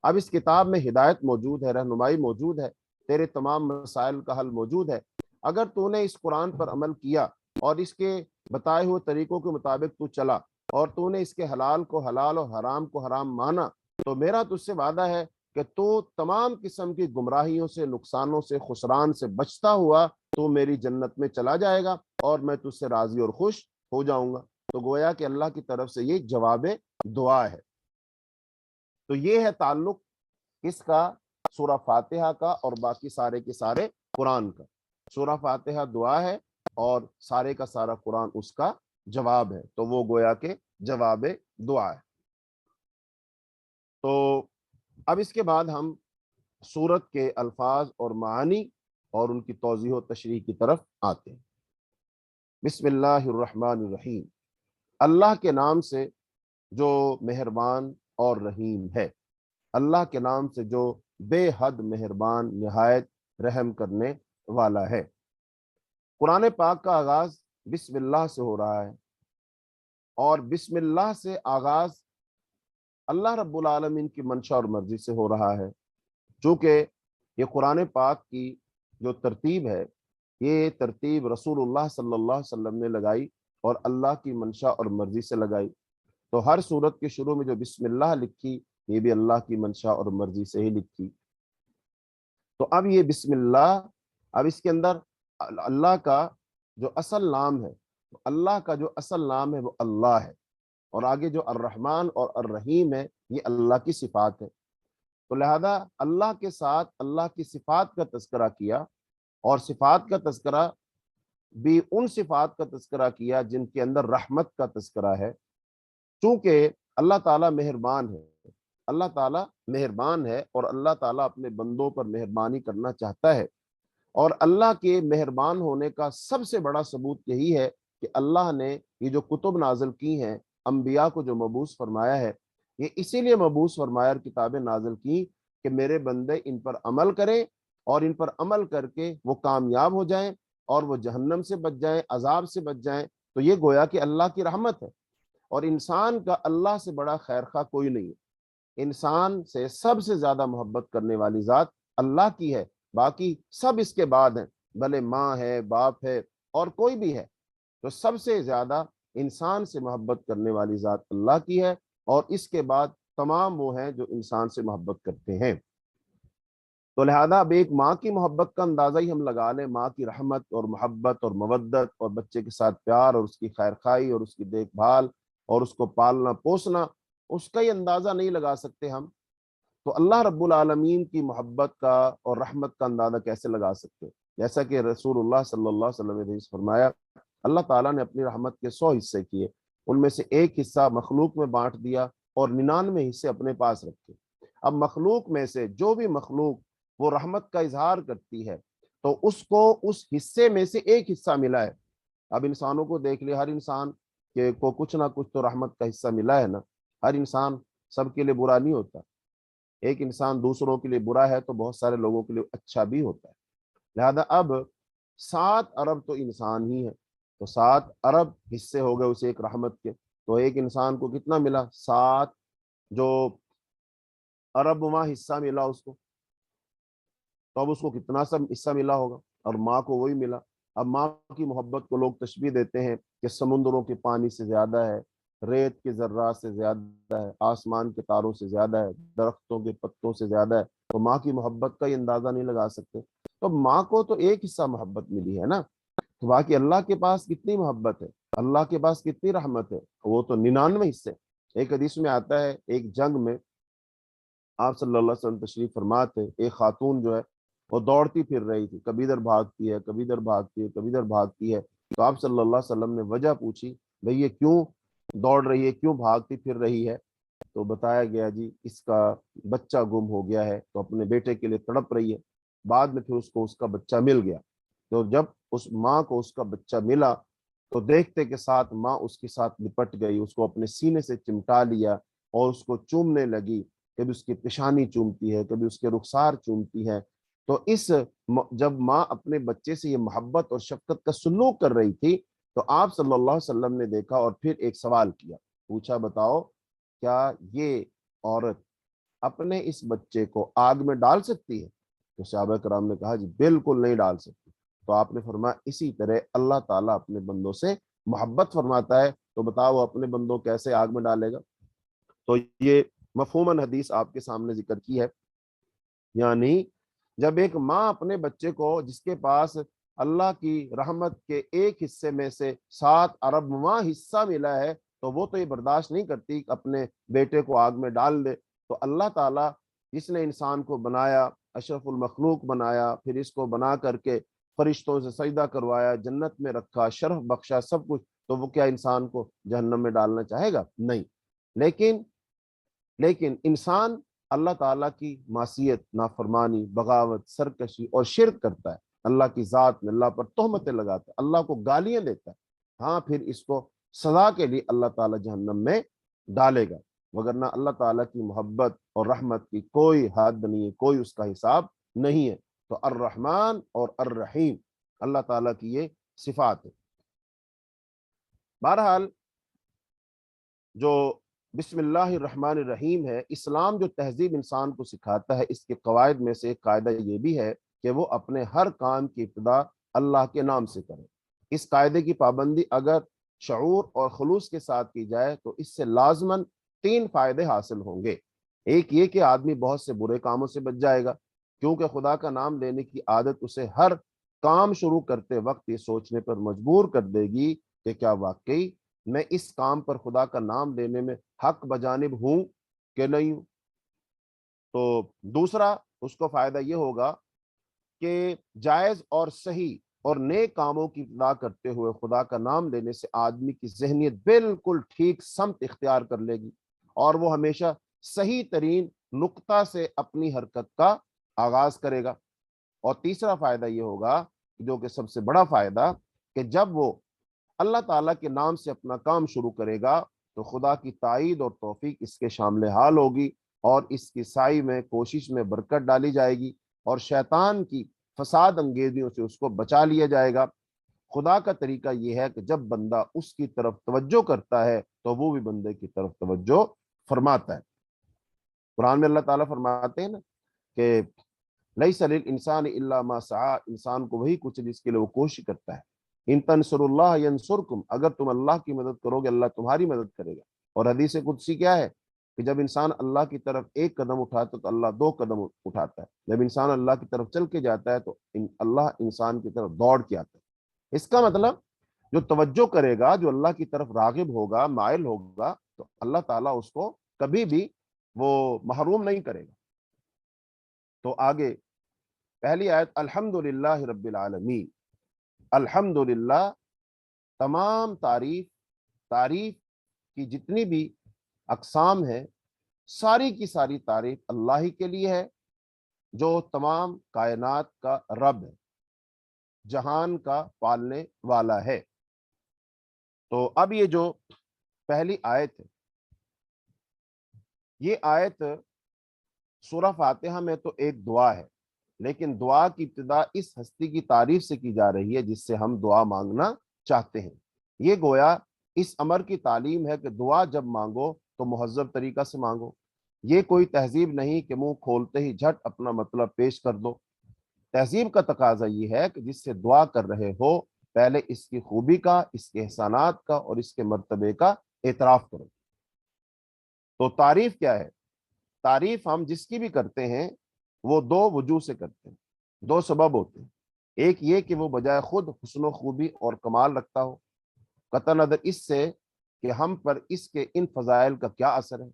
اب اس کتاب میں ہدایت موجود ہے، رہنمائی موجود ہے، تیرے تمام مسائل کا حل موجود ہے۔ اگر تو نے اس قرآن پر عمل کیا اور اس کے بتائے ہوئے طریقوں کے مطابق تو چلا، اور تو نے اس کے حلال کو حلال اور حرام کو حرام مانا، تو میرا تجھ سے وعدہ ہے کہ تو تمام قسم کی گمراہیوں سے، نقصانوں سے، خسران سے بچتا ہوا تو میری جنت میں چلا جائے گا، اور میں تجھ سے راضی اور خوش ہو جاؤں گا۔ تو گویا کہ اللہ کی طرف سے یہ جواب دعا ہے۔ تو یہ ہے تعلق کس کا؟ سورہ فاتحہ کا اور باقی سارے کے سارے قرآن کا۔ سورہ فاتحہ دعا ہے اور سارے کا سارا قرآن اس کا جواب ہے، تو وہ گویا کہ جواب دعا ہے۔ تو اب اس کے بعد ہم سورت کے الفاظ اور معانی اور ان کی توضیح و تشریح کی طرف آتے ہیں۔ بسم اللہ الرحمن الرحیم، اللہ کے نام سے جو مہربان اور رحیم ہے، اللہ کے نام سے جو بے حد مہربان، نہایت رحم کرنے والا ہے۔ قرآن پاک کا آغاز بسم اللہ سے ہو رہا ہے، اور بسم اللہ سے آغاز اللہ رب العالمین کی منشا اور مرضی سے ہو رہا ہے، چونکہ یہ قرآن پاک کی جو ترتیب ہے، یہ ترتیب رسول اللہ صلی اللہ علیہ وسلم نے لگائی اور اللہ کی منشا اور مرضی سے لگائی۔ تو ہر صورت کے شروع میں جو بسم اللہ لکھی، یہ بھی اللہ کی منشا اور مرضی سے ہی لکھی۔ تو اب یہ بسم اللہ، اب اس کے اندر اللہ کا جو اصل نام ہے، اللہ کا جو اصل نام ہے وہ اللہ ہے، اور آگے جو الرحمن اور الرحیم ہے یہ اللہ کی صفات ہے۔ تو لہذا اللہ کے ساتھ اللہ کی صفات کا تذکرہ کیا، اور صفات کا تذکرہ بھی ان صفات کا تذکرہ کیا جن کے اندر رحمت کا تذکرہ ہے، چونکہ اللہ تعالیٰ مہربان ہے، اللہ تعالیٰ مہربان ہے، اور اللہ تعالیٰ اپنے بندوں پر مہربانی کرنا چاہتا ہے۔ اور اللہ کے مہربان ہونے کا سب سے بڑا ثبوت یہی ہے کہ اللہ نے یہ جو کتب نازل کی ہیں، انبیاء کو جو مبعوث فرمایا ہے، یہ اسی لیے مبعوث فرمایا اور کتابیں نازل کی کہ میرے بندے ان پر عمل کریں، اور ان پر عمل کر کے وہ کامیاب ہو جائیں، اور وہ جہنم سے بچ جائیں، عذاب سے بچ جائیں۔ تو یہ گویا کہ اللہ کی رحمت ہے، اور انسان کا اللہ سے بڑا خیر خواہ کوئی نہیں ہے۔ انسان سے سب سے زیادہ محبت کرنے والی ذات اللہ کی ہے، باقی سب اس کے بعد ہیں، بھلے ماں ہے، باپ ہے، اور کوئی بھی ہے، تو سب سے زیادہ انسان سے محبت کرنے والی ذات اللہ کی ہے، اور اس کے بعد تمام وہ ہیں جو انسان سے محبت کرتے ہیں۔ تو لہذا اب ایک ماں کی محبت کا اندازہ ہی ہم لگا لیں، ماں کی رحمت اور محبت اور مودت اور بچے کے ساتھ پیار اور اس کی خیر خواہی اور اس کی دیکھ بھال اور اس کو پالنا پوسنا، اس کا ہی اندازہ نہیں لگا سکتے ہم، تو اللہ رب العالمین کی محبت کا اور رحمت کا اندازہ کیسے لگا سکتے ہیں؟ جیسا کہ رسول اللہ صلی اللہ علیہ وسلم نے حدیث فرمایا، اللہ تعالیٰ نے اپنی رحمت کے 100 حصے کیے، ان میں سے ایک حصہ مخلوق میں بانٹ دیا اور 99 حصے اپنے پاس رکھے۔ اب مخلوق میں سے جو بھی مخلوق وہ رحمت کا اظہار کرتی ہے، تو اس کو اس حصے میں سے ایک حصہ ملا ہے۔ اب انسانوں کو دیکھ لے، ہر انسان کو کچھ نہ کچھ تو رحمت کا حصہ ملا ہے نا، ہر انسان سب کے لیے برا نہیں ہوتا، ایک انسان دوسروں کے لیے برا ہے تو بہت سارے لوگوں کے لیے اچھا بھی ہوتا ہے۔ لہذا اب 7 ارب تو انسان ہی ہے، تو 7 ارب حصے ہو گئے اسے ایک رحمت کے، تو ایک انسان کو کتنا ملا؟ 7 جو ارب وہاں حصہ ملا اس کو۔ تو اب اس کو کتنا سا حصہ ملا ہوگا، اور ماں کو وہی ملا۔ اب ماں کی محبت کو لوگ تشبیہ دیتے ہیں کہ سمندروں کے پانی سے زیادہ ہے، ریت کے ذرات سے زیادہ ہے، آسمان کے تاروں سے زیادہ ہے، درختوں کے پتوں سے زیادہ ہے۔ تو ماں کی محبت کا یہ اندازہ نہیں لگا سکتے۔ تو ماں کو تو ایک حصہ محبت ملی ہے نا، تو باقی اللہ کے پاس کتنی محبت ہے، اللہ کے پاس کتنی رحمت ہے، وہ تو 99 حصے۔ ایک حدیث میں آتا ہے، ایک جنگ میں آپ صلی اللہ علیہ وسلم تشریف فرما تھے، ایک خاتون جو ہے وہ دوڑتی پھر رہی تھی، کبھی ادھر بھاگتی ہے، کبھی ادھر بھاگتی ہے، کبھی ادھر بھاگتی ہے۔ تو آپ صلی اللہ علیہ وسلم نے وجہ پوچھی، بھئی یہ کیوں دوڑ رہی ہے، کیوں بھاگتی پھر رہی ہے؟ تو بتایا گیا جی اس کا بچہ گم ہو گیا ہے، تو اپنے بیٹے کے لیے تڑپ رہی ہے۔ بعد میں پھر اس کو اس کا بچہ مل گیا، تو جب اس ماں کو اس کا بچہ ملا تو دیکھتے کے ساتھ ماں اس کے ساتھ لپٹ گئی، اس کو اپنے سینے سے چمٹا لیا اور اس کو چومنے لگی، کبھی اس کی پیشانی چومتی ہے، کبھی اس کے رخسار چومتی ہے۔ تو جب ماں اپنے بچے سے یہ محبت اور شفقت کا سلوک کر رہی تھی تو آپ صلی اللہ علیہ وسلم نے دیکھا اور پھر ایک سوال کیا، پوچھا بتاؤ کیا یہ عورت اپنے اس بچے کو آگ میں ڈال سکتی ہے؟ تو صحابہ کرام نے کہا جی بالکل نہیں ڈال سکتی۔ تو آپ نے فرمایا اسی طرح اللہ تعالیٰ اپنے بندوں سے محبت فرماتا ہے، تو بتاؤ وہ اپنے بندوں کیسے آگ میں ڈالے گا؟ تو یہ مفہوماً حدیث آپ کے سامنے ذکر کی ہے، یعنی جب ایک ماں اپنے بچے کو، جس کے پاس اللہ کی رحمت کے ایک حصے میں سے 7 ارب حصہ ملا ہے، تو وہ تو یہ برداشت نہیں کرتی کہ اپنے بیٹے کو آگ میں ڈال دے، تو اللہ تعالیٰ جس نے انسان کو بنایا، اشرف المخلوق بنایا، پھر اس کو بنا کر کے فرشتوں سے سجدہ کروایا، جنت میں رکھا، شرف بخشا، سب کچھ، تو وہ کیا انسان کو جہنم میں ڈالنا چاہے گا؟ نہیں۔ لیکن انسان اللہ تعالیٰ کی معصیت، نافرمانی، بغاوت، سرکشی اور شرک کرتا ہے، اللہ کی ذات میں اللہ پر تہمتیں لگاتا ہے، اللہ کو گالیاں دیتا ہے، ہاں پھر اس کو سزا کے لیے اللہ تعالیٰ جہنم میں ڈالے گا، وگرنہ اللہ تعالیٰ کی محبت اور رحمت کی کوئی حد نہیں ہے، کوئی اس کا حساب نہیں ہے۔ تو الرحمن اور الرحیم اللہ تعالیٰ کی یہ صفات ہے۔ بہرحال جو بسم اللہ الرحمن الرحیم ہے، اسلام جو تہذیب انسان کو سکھاتا ہے، اس کے قواعد میں سے ایک قاعدہ یہ بھی ہے کہ وہ اپنے ہر کام کی ابتدا اللہ کے نام سے کرے۔ اس قاعدے کی پابندی اگر شعور اور خلوص کے ساتھ کی جائے تو اس سے لازماً 3 فائدے حاصل ہوں گے۔ ایک یہ کہ آدمی بہت سے برے کاموں سے بچ جائے گا، کیونکہ خدا کا نام لینے کی عادت اسے ہر کام شروع کرتے وقت یہ سوچنے پر مجبور کر دے گی کہ کیا واقعی میں اس کام پر خدا کا نام لینے میں حق بجانب ہوں کہ نہیں ہوں۔ تو دوسرا اس کو فائدہ یہ ہوگا کہ جائز اور صحیح اور نیک کاموں کی ابتدا کرتے ہوئے خدا کا نام لینے سے آدمی کی ذہنیت بالکل ٹھیک سمت اختیار کر لے گی، اور وہ ہمیشہ صحیح ترین نقطہ سے اپنی حرکت کا آغاز کرے گا۔ اور تیسرا فائدہ یہ ہوگا، جو کہ سب سے بڑا فائدہ، کہ جب وہ اللہ تعالیٰ کے نام سے اپنا کام شروع کرے گا تو خدا کی تائید اور توفیق اس کے شامل حال ہوگی، اور اس کی سعی میں، کوشش میں برکت ڈالی جائے گی، اور شیطان کی فساد انگیزیوں سے اس کو بچا لیا جائے گا۔ خدا کا طریقہ یہ ہے کہ جب بندہ اس کی طرف توجہ کرتا ہے تو وہ بھی بندے کی طرف توجہ فرماتا ہے۔ قرآن میں اللہ تعالیٰ فرماتے ہیں نا کہ لیس للانسان الا ما سعی، انسان کو وہی کچھ جس کے لیے وہ کوشش کرتا ہے۔ ان تنصر اللہ ینصرکم، اگر تم اللہ کی مدد کرو گے اللہ تمہاری مدد کرے گا۔ اور حدیث قدسی کیا ہے کہ جب انسان اللہ کی طرف ایک قدم اٹھاتا ہے تو اللہ 2 قدم اٹھاتا ہے، جب انسان اللہ کی طرف چل کے جاتا ہے تو اللہ انسان کی طرف دوڑ کے آتا ہے۔ اس کا مطلب جو توجہ کرے گا، جو اللہ کی طرف راغب ہوگا، مائل ہوگا، تو اللہ تعالیٰ اس کو کبھی بھی وہ محروم نہیں کرے گا۔ تو آگے پہلی آیت الحمدللہ رب العالمین، الحمدللہ تمام تعریف کی جتنی بھی اقسام ہے، ساری کی ساری تعریف اللہ ہی کے لیے ہے، جو تمام کائنات کا رب ہے، جہان کا پالنے والا ہے۔ تو اب یہ جو پہلی آیت ہے، یہ آیت سورہ فاتحہ میں تو ایک دعا ہے، لیکن دعا کی ابتدا اس ہستی کی تعریف سے کی جا رہی ہے جس سے ہم دعا مانگنا چاہتے ہیں۔ یہ گویا اس امر کی تعلیم ہے کہ دعا جب مانگو تو مہذب طریقہ سے مانگو۔ یہ کوئی تہذیب نہیں کہ منہ کھولتے ہی جھٹ اپنا مطلب پیش کر دو۔ تہذیب کا تقاضا یہ ہے کہ جس سے دعا کر رہے ہو پہلے اس کی خوبی کا، اس کے احسانات کا اور اس کے مرتبے کا اعتراف کرو۔ تو تعریف کیا ہے؟ تعریف ہم جس کی بھی کرتے ہیں وہ دو وجوہ سے کرتے ہیں، دو سبب ہوتے ہیں۔ ایک یہ کہ وہ بجائے خود حسن و خوبی اور کمال رکھتا ہو، قطع نظر اس سے کہ ہم پر اس کے ان فضائل کا کیا اثر ہے،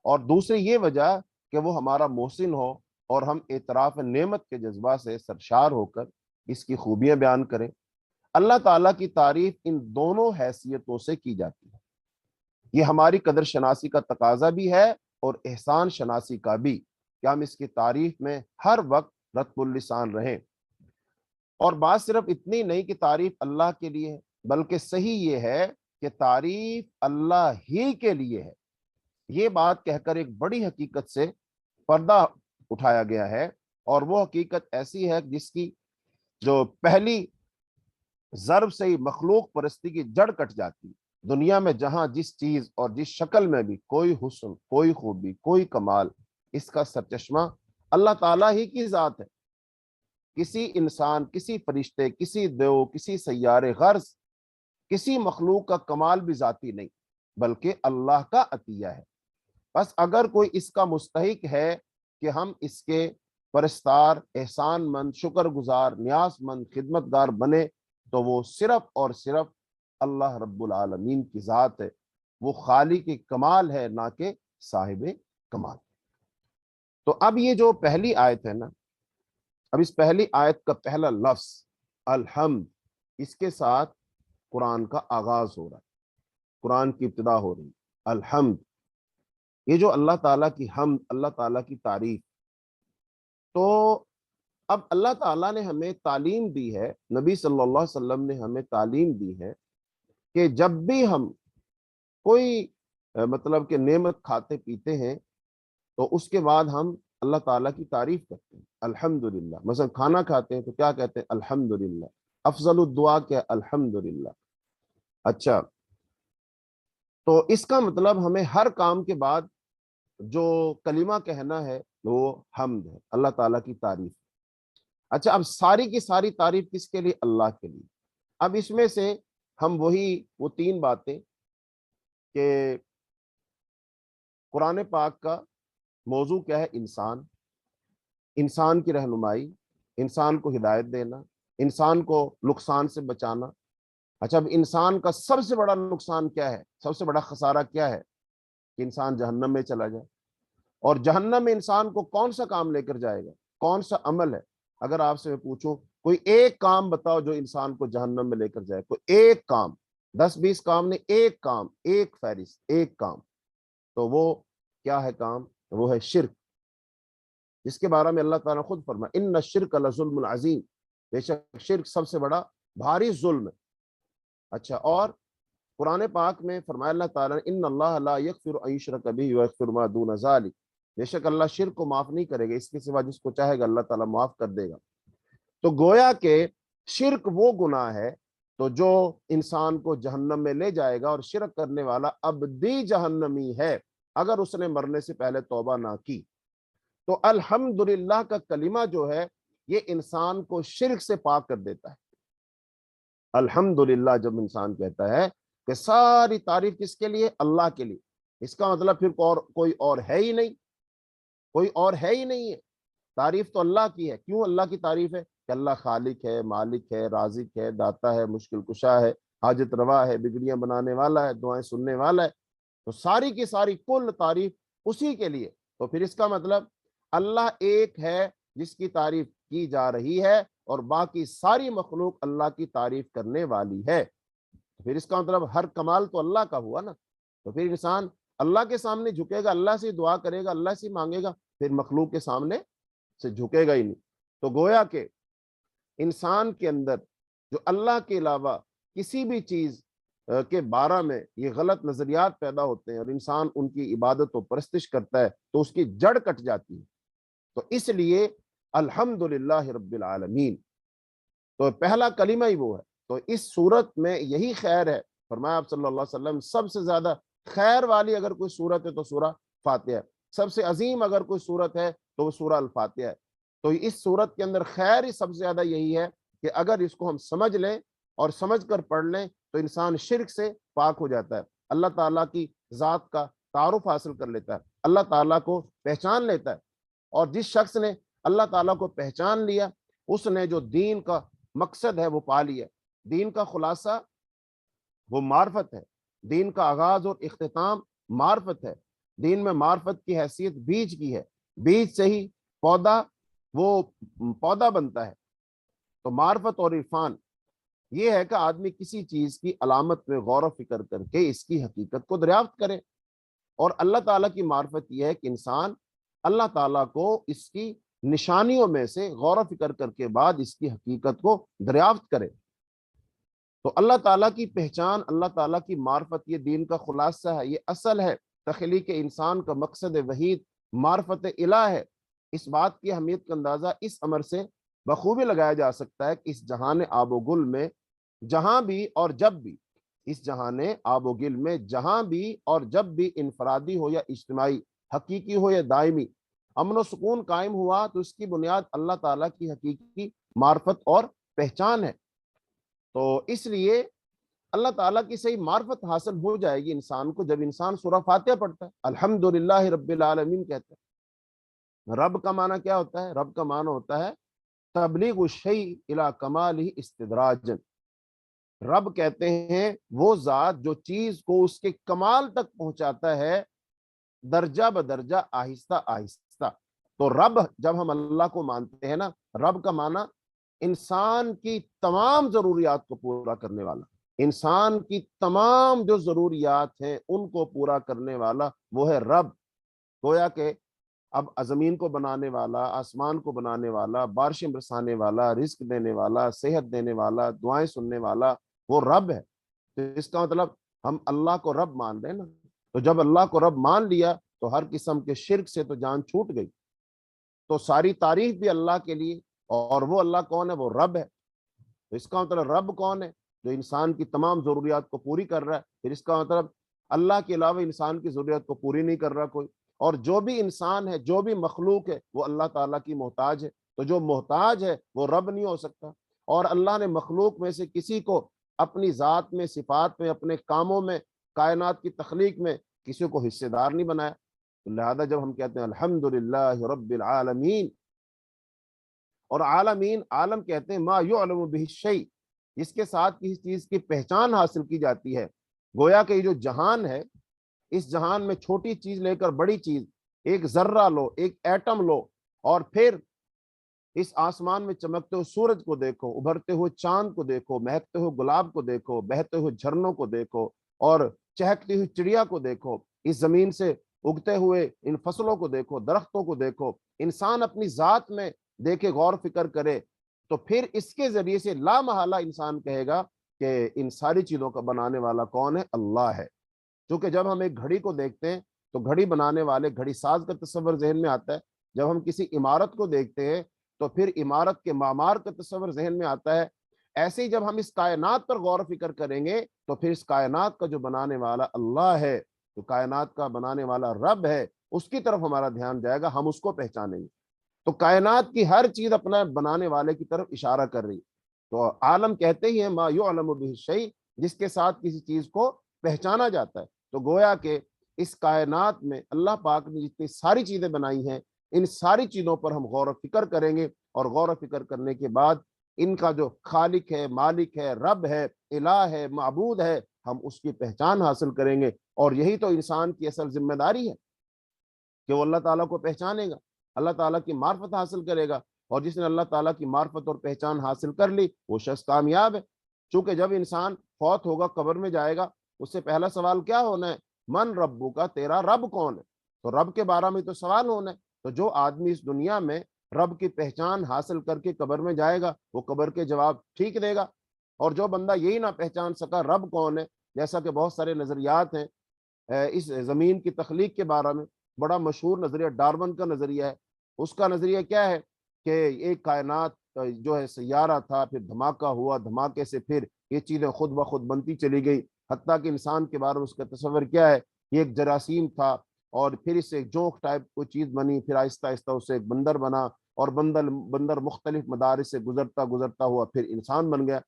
اور دوسری یہ وجہ کہ وہ ہمارا محسن ہو اور ہم اعتراف نعمت کے جذبہ سے سرشار ہو کر اس کی خوبیاں بیان کریں۔ اللہ تعالیٰ کی تعریف ان دونوں حیثیتوں سے کی جاتی ہے۔ یہ ہماری قدر شناسی کا تقاضا بھی ہے اور احسان شناسی کا بھی، کہ ہم اس کی تعریف میں ہر وقت رطب اللسان رہیں۔ اور بات صرف اتنی نہیں کہ تعریف اللہ کے لیے ہے، بلکہ صحیح یہ ہے کہ تعریف اللہ ہی کے لیے ہے۔ یہ بات کہہ کر ایک بڑی حقیقت سے پردہ اٹھایا گیا ہے، اور وہ حقیقت ایسی ہے جس کی جو پہلی ضرب سے ہی مخلوق پرستی کی جڑ کٹ جاتی۔ دنیا میں جہاں جس چیز اور جس شکل میں بھی کوئی حسن، کوئی خوبی، کوئی کمال، اس کا سرچشمہ اللہ تعالیٰ ہی کی ذات ہے۔ کسی انسان، کسی فرشتے، کسی دیو، کسی سیارے غرض کسی مخلوق کا کمال بھی ذاتی نہیں، بلکہ اللہ کا عطیہ ہے۔ بس اگر کوئی اس کا مستحق ہے کہ ہم اس کے پرستار، احسان مند، شکر گزار، نیاز مند، خدمت گار بنے، تو وہ صرف اور صرف اللہ رب العالمین کی ذات ہے۔ وہ خالق کمال ہے، نہ کہ صاحب کمال۔ تو اب یہ جو پہلی آیت ہے نا، اب اس پہلی آیت کا پہلا لفظ الحمد، اس کے ساتھ قرآن کا آغاز ہو رہا ہے، قرآن کی ابتدا ہو رہی ہے۔ الحمد، یہ جو اللہ تعالیٰ کی حمد، اللہ تعالیٰ کی تعریف، تو اب اللہ تعالیٰ نے ہمیں تعلیم دی ہے، نبی صلی اللہ علیہ وسلم نے ہمیں تعلیم دی ہے کہ جب بھی ہم کوئی مطلب کہ نعمت کھاتے پیتے ہیں تو اس کے بعد ہم اللہ تعالیٰ کی تعریف کرتے ہیں، الحمدللہ۔ مثلا کھانا کھاتے ہیں تو کیا کہتے ہیں؟ الحمدللہ۔ افضل الدعا کیا؟ الحمدللہ۔ اچھا، تو اس کا مطلب ہمیں ہر کام کے بعد جو کلمہ کہنا ہے وہ حمد ہے، اللہ تعالیٰ کی تعریف۔ اچھا، اب ساری کی ساری تعریف کس کے لیے؟ اللہ کے لیے۔ اب اس میں سے ہم وہ تین باتیں کہ قرآن پاک کا موضوع کیا ہے؟ انسان، انسان کی رہنمائی، انسان کو ہدایت دینا، انسان کو نقصان سے بچانا۔ اچھا، اب انسان کا سب سے بڑا نقصان کیا ہے؟ سب سے بڑا خسارہ کیا ہے؟ کہ انسان جہنم میں چلا جائے۔ اور جہنم میں انسان کو کون سا کام لے کر جائے گا؟ کون سا عمل ہے؟ اگر آپ سے میں پوچھوں کوئی ایک کام بتاؤ جو انسان کو جہنم میں لے کر جائے، کوئی ایک کام، 10-20 کام نہیں، ایک کام، ایک فہرست، ایک کام، تو وہ کیا ہے کام؟ وہ ہے شرک، جس کے بارے میں اللہ تعالیٰ نے خود فرمایا ان الشرک لظلم عظیم، بے شک شرک سب سے بڑا بھاری ظلم ہے۔ اچھا، اور قرآن پاک میں فرمایا اللہ تعالیٰ نے ان اللہ لا یغفر ان یشرک بہ ویغفر ما دون ذلک، بے شک اللہ شرک کو معاف نہیں کرے گا، اس کے سوا جس کو چاہے گا اللہ تعالیٰ معاف کر دے گا۔ تو گویا کہ شرک وہ گناہ ہے تو جو انسان کو جہنم میں لے جائے گا، اور شرک کرنے والا ابدی جہنمی ہے اگر اس نے مرنے سے پہلے توبہ نہ کی۔ تو الحمدللہ کا کلمہ جو ہے یہ انسان کو شرک سے پاک کر دیتا ہے۔ الحمدللہ جب انسان کہتا ہے کہ ساری تعریف کس کے لیے؟ اللہ کے لیے، اس کا مطلب پھر کوئی اور ہے ہی نہیں، کوئی اور ہے ہی نہیں ہے۔ تعریف تو اللہ کی ہے۔ کیوں اللہ کی تعریف ہے؟ کہ اللہ خالق ہے، مالک ہے، رازق ہے، داتا ہے، مشکل کشا ہے، حاجت روا ہے، بگڑیاں بنانے والا ہے، دعائیں سننے والا ہے۔ تو ساری کی ساری کل تعریف اسی کے لیے۔ تو پھر اس کا مطلب اللہ ایک ہے جس کی تعریف کی جا رہی ہے، اور باقی ساری مخلوق اللہ کی تعریف کرنے والی ہے۔ پھر اس کا مطلب ہر کمال تو اللہ کا ہوا نا۔ تو پھر انسان اللہ کے سامنے جھکے گا، اللہ سے دعا کرے گا، اللہ سے مانگے گا، پھر مخلوق کے سامنے سے جھکے گا ہی نہیں۔ تو گویا کہ انسان کے اندر جو اللہ کے علاوہ کسی بھی چیز کے بارے میں یہ غلط نظریات پیدا ہوتے ہیں اور انسان ان کی عبادت و پرستش کرتا ہے تو اس کی جڑ کٹ جاتی ہے۔ تو اس لیے الحمدللہ رب العالمین، تو پہلا کلمہ ہی وہ ہے۔ تو اس صورت میں یہی خیر ہے۔ فرمایا آپ صلی اللہ علیہ وسلم سب سے زیادہ خیر والی اگر کوئی صورت ہے تو سورہ فاتحہ ہے، سب سے عظیم اگر کوئی صورت ہے تو وہ سورہ الفاتحہ ہے۔ تو اس صورت کے اندر خیر ہی سب سے زیادہ یہی ہے کہ اگر اس کو ہم سمجھ لیں اور سمجھ کر پڑھ لیں تو انسان شرک سے پاک ہو جاتا ہے، اللہ تعالیٰ کی ذات کا تعارف حاصل کر لیتا ہے، اللہ تعالیٰ کو پہچان لیتا ہے۔ اور جس شخص نے اللہ تعالیٰ کو پہچان لیا، اس نے جو دین کا مقصد ہے وہ پا لیا۔ دین کا خلاصہ وہ معرفت ہے، دین کا آغاز اور اختتام معرفت ہے۔ دین میں معرفت کی حیثیت بیج کی ہے، بیج سے ہی پودا وہ پودا بنتا ہے۔ تو معرفت اور عرفان یہ ہے کہ آدمی کسی چیز کی علامت میں غور و فکر کر کے اس کی حقیقت کو دریافت کرے، اور اللہ تعالیٰ کی معرفت یہ ہے کہ انسان اللہ تعالیٰ کو اس کی نشانیوں میں سے غور و فکر کر کے بعد اس کی حقیقت کو دریافت کرے۔ تو اللہ تعالیٰ کی پہچان، اللہ تعالیٰ کی معرفت، یہ دین کا خلاصہ ہے، یہ اصل ہے۔ تخلیق انسان کا مقصد وحید معرفت الہ ہے۔ اس بات کی اہمیت کا اندازہ اس امر سے بخوبی لگایا جا سکتا ہے کہ اس جہان آب و گل میں جہاں بھی اور جب بھی، اس جہان آب و گل میں جہاں بھی اور جب بھی انفرادی ہو یا اجتماعی، حقیقی ہو یا دائمی، امن و سکون قائم ہوا تو اس کی بنیاد اللہ تعالیٰ کی حقیقی معرفت اور پہچان ہے۔ تو اس لیے اللہ تعالیٰ کی صحیح معرفت حاصل ہو جائے گی انسان کو جب انسان سورہ فاتحہ پڑھتا ہے، الحمدللہ رب العالمین کہتا ہے۔ رب کا معنی کیا ہوتا ہے؟ رب کا معنی ہوتا ہے تبلیغ الشیء الی کمالہ استدراجا۔ رب کہتے ہیں وہ ذات جو چیز کو اس کے کمال تک پہنچاتا ہے درجہ بدرجہ، آہستہ آہستہ۔ تو رب جب ہم اللہ کو مانتے ہیں نا، رب کا معنی انسان کی تمام ضروریات کو پورا کرنے والا، انسان کی تمام جو ضروریات ہیں ان کو پورا کرنے والا وہ ہے رب۔ گویا کہ اب زمین کو بنانے والا، آسمان کو بنانے والا، بارشیں برسانے والا، رزق دینے والا، صحت دینے والا، دعائیں سننے والا وہ رب ہے۔ تو اس کا مطلب ہم اللہ کو رب مان رہے ہیں نا، تو جب اللہ کو رب مان لیا تو ہر قسم کے شرک سے تو جان چھوٹ گئی۔ تو ساری تعریف بھی اللہ کے لیے، اور وہ اللہ کون ہے؟ وہ رب ہے۔ تو اس کا مطلب رب کون ہے؟ جو انسان کی تمام ضروریات کو پوری کر رہا ہے۔ پھر اس کا مطلب اللہ کے علاوہ انسان کی ضروریات کو پوری نہیں کر رہا کوئی، اور جو بھی انسان ہے، جو بھی مخلوق ہے، وہ اللہ تعالیٰ کی محتاج ہے۔ تو جو محتاج ہے وہ رب نہیں ہو سکتا۔ اور اللہ نے مخلوق میں سے کسی کو اپنی ذات میں، صفات میں، اپنے کاموں میں، کائنات کی تخلیق میں کسی کو حصے دار نہیں بنایا۔ تو لہذا جب ہم کہتے ہیں الحمدللہ رب العالمین، اور عالمین، عالم کہتے ہیں ما یعلم بہ الشیء، جس کے ساتھ کسی چیز کی پہچان حاصل کی جاتی ہے۔ گویا کہ یہ جو جہان ہے، اس جہان میں چھوٹی چیز لے کر بڑی چیز، ایک ذرہ لو، ایک ایٹم لو، اور پھر اس آسمان میں چمکتے ہوئے سورج کو دیکھو، ابھرتے ہوئے چاند کو دیکھو، مہکتے ہوئے گلاب کو دیکھو، بہتے ہوئے جھرنوں کو دیکھو، اور چہکتی ہوئی چڑیا کو دیکھو، اس زمین سے اگتے ہوئے ان فصلوں کو دیکھو، درختوں کو دیکھو۔ انسان اپنی ذات میں دیکھے، غور فکر کرے، تو پھر اس کے ذریعے سے لا محالہ انسان کہے گا کہ ان ساری چیزوں کا بنانے والا کون ہے؟ اللہ ہے۔ کیونکہ جب ہم ایک گھڑی کو دیکھتے ہیں تو گھڑی بنانے والے، گھڑی ساز کا تصور ذہن میں آتا ہے۔ جب ہم کسی عمارت کو دیکھتے ہیں تو پھر عمارت کے معمار کا تصور ذہن میں آتا ہے۔ ایسے ہی جب ہم اس کائنات پر غور و فکر کریں گے تو پھر اس کائنات کا جو بنانے والا اللہ ہے، جو کائنات کا بنانے والا رب ہے، اس کی طرف ہمارا دھیان جائے گا، ہم اس کو پہچانیں گے۔ تو کائنات کی ہر چیز اپنا بنانے والے کی طرف اشارہ کر رہی۔ تو عالم کہتے ہی ہیں ما یعلم بہ الشیء، جس کے ساتھ کسی چیز کو پہچانا جاتا ہے۔ تو گویا کہ اس کائنات میں اللہ پاک نے جتنی ساری چیزیں بنائی ہیں، ان ساری چیزوں پر ہم غور و فکر کریں گے، اور غور و فکر کرنے کے بعد ان کا جو خالق ہے، مالک ہے، رب ہے، الہ ہے، معبود ہے، ہم اس کی پہچان حاصل کریں گے۔ اور یہی تو انسان کی اصل ذمہ داری ہے کہ وہ اللہ تعالیٰ کو پہچانے گا، اللہ تعالیٰ کی معرفت حاصل کرے گا۔ اور جس نے اللہ تعالیٰ کی معرفت اور پہچان حاصل کر لی وہ شخص کامیاب ہے۔ چونکہ جب انسان فوت ہوگا، قبر میں جائے گا، اس سے پہلا سوال کیا ہونا ہے؟ من ربو کا، تیرا رب کون ہے؟ تو رب کے بارے میں تو سوال ہونا ہے۔ تو جو آدمی اس دنیا میں رب کی پہچان حاصل کر کے قبر میں جائے گا، وہ قبر کے جواب ٹھیک دے گا۔ اور جو بندہ یہی نہ پہچان سکا رب کون ہے، جیسا کہ بہت سارے نظریات ہیں اس زمین کی تخلیق کے بارے میں، بڑا مشہور نظریہ ڈارون کا نظریہ ہے۔ اس کا نظریہ کیا ہے کہ ایک کائنات جو ہے سیارہ تھا، پھر دھماکہ ہوا، دھماکے سے پھر یہ چیزیں خود بخود بنتی چلی گئی، حتیٰ کہ انسان کے بارے میں اس کا تصور کیا ہے، یہ ایک جراثیم تھا، اور پھر اس سے ایک جوک ٹائپ کوئی چیز بنی، پھر آہستہ آہستہ اس سے ایک بندر بنا، اور بندر مختلف مدارس سے گزرتا گزرتا ہوا پھر انسان بن گیا،